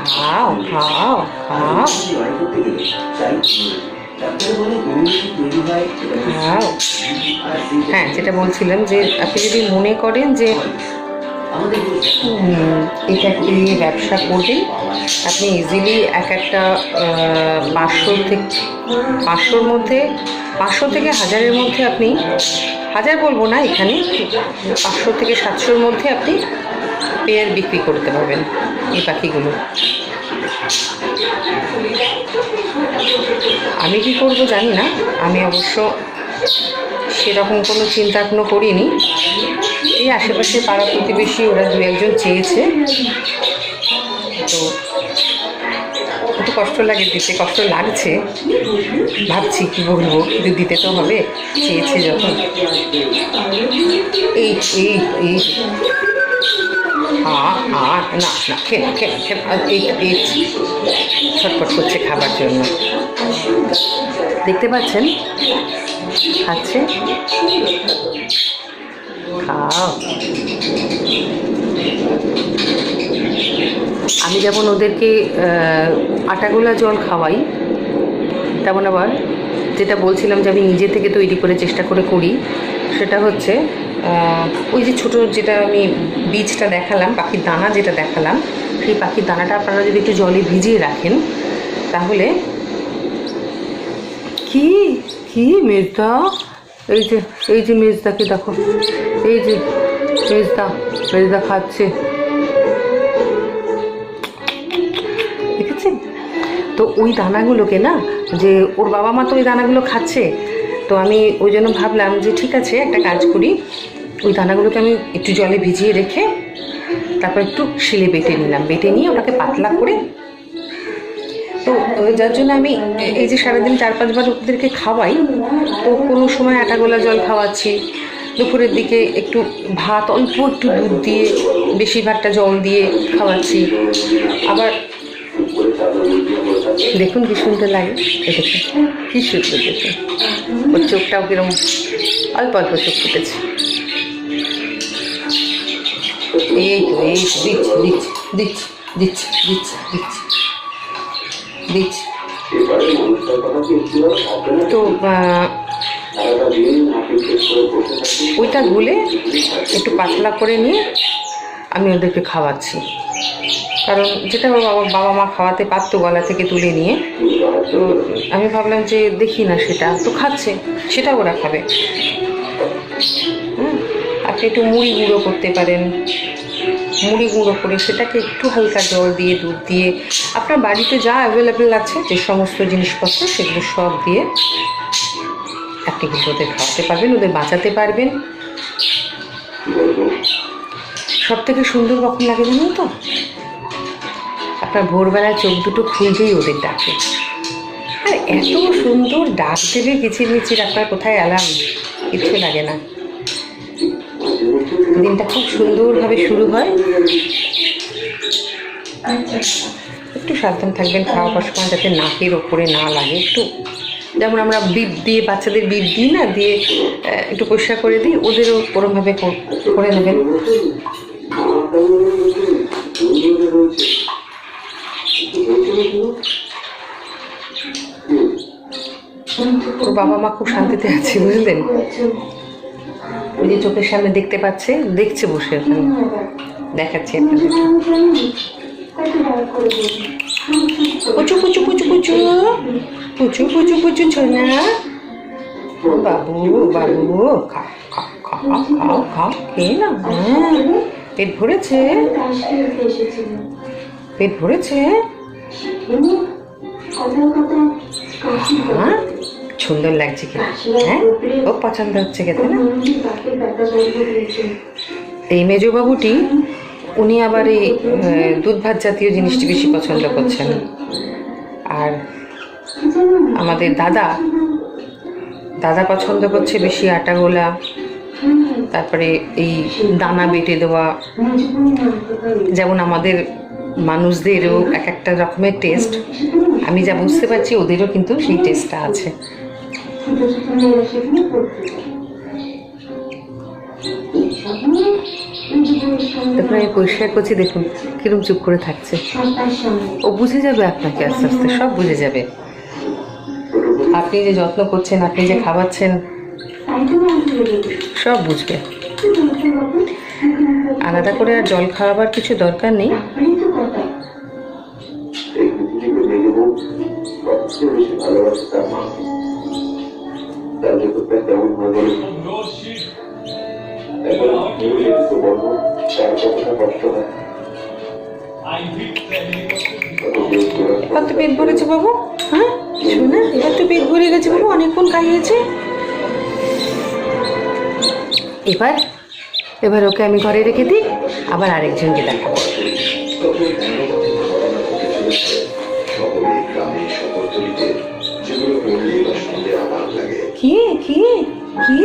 খাও খাও খাও, Wow. হ্যাঁ, যেটা বলছিলাম যে আপনি যদি মনে করেন যে এটা নিয়ে ব্যবসা করবেন, আপনি ইজিলি একটা 500 মধ্যে 500 থেকে 1000-এর মধ্যে আপনি, 1000 বলবো না, এখানে 500 থেকে 700-র মধ্যে আপনি পেয়ার বিক্রি করতে পারবেন এই পাখিগুলো। আমি কি করব জানি না, আমি অবশ্য সেরকম কোনো চিন্তা এখনো করিনি। এই আশেপাশে পাড়া প্রতিবেশী ওরা 2-1জন চেয়েছে, তো একটু কষ্ট লাগে দিতে, কষ্ট লাগছে, ভাবছি কি বলবো, কিন্তু দিতে তো হবে, চেয়েছে যখন। এই এই এই না না, এই ছটফট করছে খাবার জন্য, দেখতে পাচ্ছেন, খাচ্ছে, খাও। আমি যেমন ওদেরকে আটাগোলা জল খাওয়াই, তেমন আবার যেটা বলছিলাম যে আমি নিজে থেকে তৈরি করে চেষ্টা করে করি, সেটা হচ্ছে ওই যে ছোটো যেটা আমি বীজটা দেখালাম, পাখির দানা যেটা দেখালাম, সেই পাখির দানাটা আপনারা যদি একটু জলে ভিজিয়ে রাখেন, তাহলে কি কি মেজদা, এই যে মেজদাকে দেখো, এই যে মেজদা খাচ্ছে, দেখেছেন তো? ওই দানাগুলোকে না, যে ওর বাবা মা তো ওই দানাগুলো খাচ্ছে, তো আমি ওই জন্য ভাবলাম যে ঠিক আছে, একটা কাজ করি, ওই দানাগুলোকে আমি একটু জলে ভিজিয়ে রেখে তারপর একটু শিলে বেটে নিলাম, বেটে নিয়ে ওটাকে পাতলা করে, তো যার জন্য আমি এই যে সারাদিন 4-5 বার ওদেরকে খাওয়াই, তো কোনো সময় আটাগোলা জল খাওয়াচ্ছি, দুপুরের দিকে একটু ভাত অল্প একটু দুধ দিয়ে, বেশিরভাগটা জল দিয়ে খাওয়াচ্ছি। আবার দেখুন কি সুন্দর লাগে, দেখুন কি সুন্দর, দেখুন ওর চোখটাও কিরম অল্প অল্প চোখ ফুটেছে। এই তো এই দিচ্ছি। তো ওইটা গুলে একটু পাতলা করে নিয়ে আমি ওদেরকে খাওয়াচ্ছি, কারণ যেটা বাবা মা খাওয়াতে পারতো গলা থেকে তুলে নিয়ে, তো আমি ভাবলাম যে দেখি না, সেটা তো খাচ্ছে, সেটা ওরা খাবে। আপনি একটু মুড়ি গুঁড়ো করতে পারেন, মুড়ি গুঁড়ো করে সেটাকে একটু হালকা জল দিয়ে, দুধ দিয়ে, আপনার বাড়িতে যা অ্যাভেলেবেল আছে যে সমস্ত জিনিসপত্র, সেগুলো সব দিয়ে আপনি কিন্তু ওদের খাওয়াতে পারবেন, ওদের বাঁচাতে পারবেন। সব থেকে সুন্দর কখন লাগে জানেন তো? আপনার ভোরবেলায় চোখ দুটো খুলতেই ওদের ডাকে, আর এত সুন্দর ডাক দেবে কিচিরমিচির, আপনার কোথায় অ্যালার্ম কিছু লাগে না, দিনটা খুব সুন্দরভাবে শুরু হয়। একটু সাবধান থাকবেন খাওয়াবার সময়, যাতে নাকের ওপরে না লাগে, একটু যেমন আমরা বিপ দিয়ে, বাচ্চাদের বিপ দিই না, দিয়ে একটু পরিষ্কার করে দিই, ওদেরও ওরমভাবে করে নেবেন। ওর বাবা মা খুব শান্তিতে আছে, বুঝলেন? ওই যে চোখের সামনে দেখতে পাচ্ছে, দেখছে বসে, ওখানে দেখাচ্ছি আপনাদের। পুচু পুচু পুচু পুচু পুচু পুচু পুচু ছোনা, বাবু বাবু, খাও খাও খাও খাও খাও, খেয়ে না। পেট ভরেছে, পেট ভরেছে। হ্যাঁ, সুন্দর লাগছে খেতে, হ্যাঁ খুব পছন্দ হচ্ছে খেতে না। এই মেজবাবুটি, উনি আবার এই দুধ ভাত জাতীয় জিনিসটি বেশি পছন্দ করছেন, আর আমাদের দাদা পছন্দ করছে বেশি আটাগোলা, তারপরে এই দানা বেটে দেওয়া। যেমন আমাদের মানুষদেরও এক একটা রকমের টেস্ট, আমি যা বুঝতে পারছি ওদেরও কিন্তু সেই টেস্টটা আছে। তারপরে আমি পরিষ্কার করছি, দেখুন কিরম চুপ করে থাকছে। ও বুঝে যাবে আপনাকে, আস্তে আস্তে সব বুঝে যাবে। আপনি যে যত্ন করছেন, আপনি যে খাওয়াচ্ছেন, সব বুঝবে। আলাদা করে আর জল খাওয়াবার কিছু দরকার নেই। এবার তো পেট ভরেছে বাবু, হ্যাঁ শোনা, এবার তো পেট ভরে গেছে বাবু, অনেকক্ষণ খাইয়েছে। এবার এবার ওকে আমি ঘরে রেখে দিই, আবার আরেকজনকে দেখাবো। কি কি কি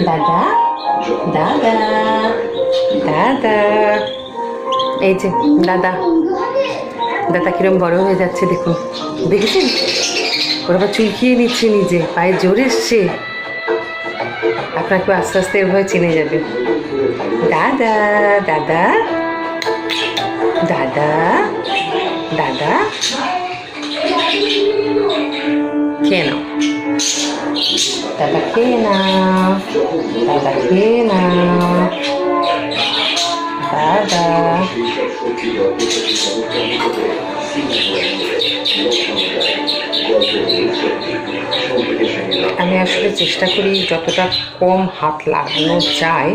দাদা দাদা দাদা, এই যে দাদা, দাদা কিরম বড় হয়ে যাচ্ছে দেখুন, দেখেছেন? ওরা আবার চুলকিয়ে নিচ্ছে নিজে, পায়ে জোর এসছে। আপনাকে আস্তে আস্তে এভাবে চিনে যাবে। দাদা দাদা দাদা দাদা, খেয়ে নাও দাদা, খেয়ে নাও দাদা, খেয়ে নাও দাদা। আমি আসলে চেষ্টা করি যতটা কম হাত লাগানো যায়।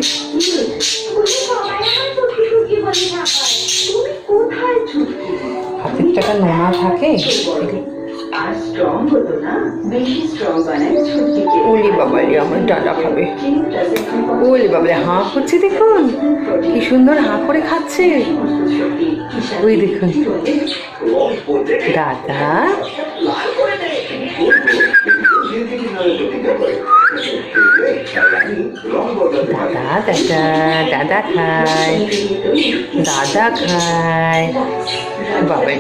হাতের টাকা নোনা থাকে। ওলি বাবালি, আমার ডাটা খাবে। ওলি বাবালি, হাঁ করছে দেখুন, কি সুন্দর হাঁ করে খাচ্ছে। ওই দেখুন দাদা, দাদা দাদা দাদা খায়, দাদা খায় বাবা।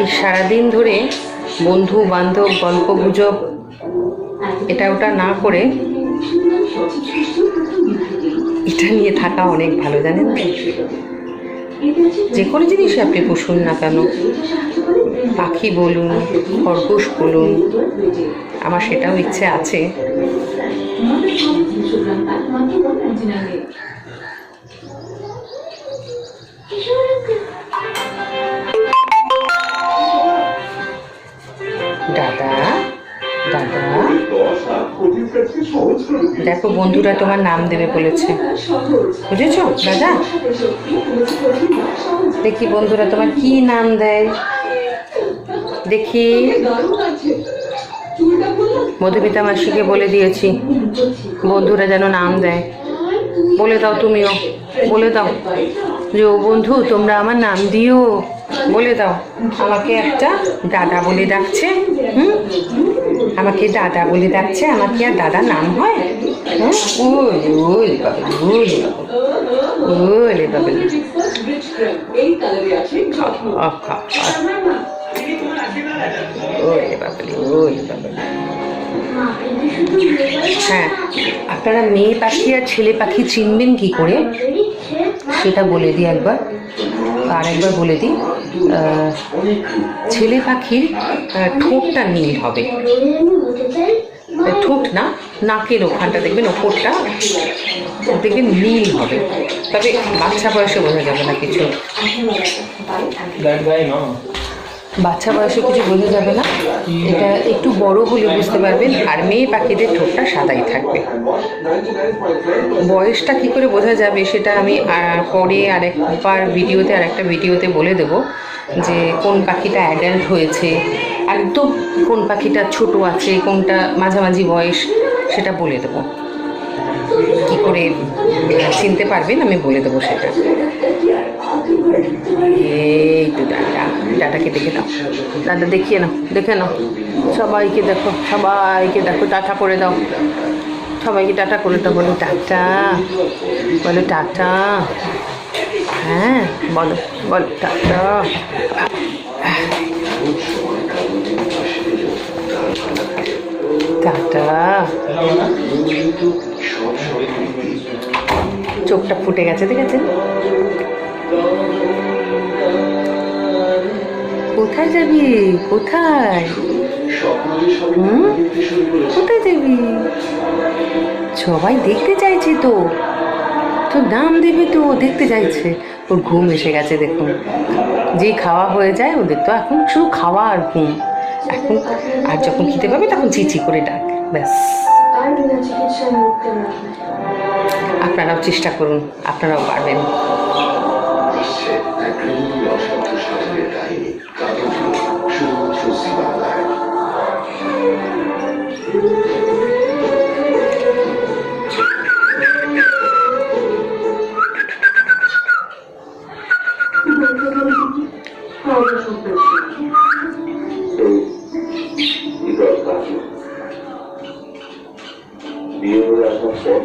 এই সারাদিন ধরে বন্ধু বান্ধব গল্প গুজব এটা ওটা না করে এটা নিয়ে থাকা অনেক ভালো, জানেন তো? যে কোনো জিনিস আপনি পুষুন না কেন, পাখি বলুন, খরগোশ বলুন, আমার সেটাও ইচ্ছে আছে। দাদা দাদা, দেখো বন্ধুরা তোমার নাম দেবে বলেছে, বুঝেছো দাদা? দেখি বন্ধুরা তোমার কি নাম দেয়, দেখি। মধুমিতা মাসিকে বলে দিয়েছি বন্ধুরা যেন নাম দেয়। বলে দাও, তুমিও বলে দাও যে ও বন্ধু তোমরা আমার নাম দিও, বলে দাও। আমাকে একটা দাদা বলে ডাকছে, আমাকে দাদা বলে ডাকছে, আমার কি আর দাদা নাম হয়? হ্যাঁ, ওলে বাবা, ওলে বাবা, ওলে বাবা, ওলে বাবা, ওলে বাবা। হ্যাঁ, আপনারা মেয়ে পাখি আর ছেলে পাখি চিনবেন কি করে সেটা বলে দিই একবার, আর একবার বলে দিই। ছেলে পাখির ঠোঁটটা নীল হবে, ঠোঁট না, নাকের ওখানটা দেখবেন, ওপরটা দেখবেন নীল হবে, তবে বাচ্চা বয়সে বোঝা যাবে না কিছু, বাচ্চা বয়সে কিছু বোঝা যাবে না, এটা একটু বড় হলে বুঝতে পারবেন। আর মেয়ে পাখিদের ঠোঁটটা সাদাই থাকবে। বয়সটা কি করে বোঝা যাবে সেটা আমি পরে আরেকবার ভিডিওতে, আরেকটা ভিডিওতে বলে দেব যে কোন পাখিটা অ্যাডাল্ট হয়েছে, একদম কোন পাখিটা ছোট আছে, কোনটা মাঝামাঝি বয়স, সেটা বলে দেবো। কি করে চিনতে পারবেন আমি বলে দেবো সেটা। এই তো দাদা, দাদাকে দেখে দাও, দাদা দেখিয়ে নাও, দেখে নাও, সবাইকে দেখো, সবাইকে দেখো, টাটা করে দাও, সবাইকে টাটা করে দাও, বলো টাটা, বলো টাটা, হ্যাঁ বলো, বলো টাটা। টাটা। চোখটা ফুটে গেছে, দেখেছেন? কোথায় যাবি? কোথায়? কোথায় যাবি? সবাই দেখতে চাইছে তো, তোর নাম দেবে তো, দেখতে চাইছে। ওর ঘুম এসে গেছে দেখুন। যে খাওয়া হয়ে যায় ওদের তো এখন শুধু খাওয়া আর ঘুম। এখন আর যখন খেতে পাবে তখন চিচি করে ডাক, ব্যাস। আপনারাও চেষ্টা করুন, আপনারাও পারবেন।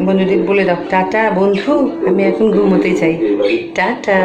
বন্ধুদের বলে দাও টাটা বন্ধু, আমি এখন ঘুমোতে চাই। টাটা।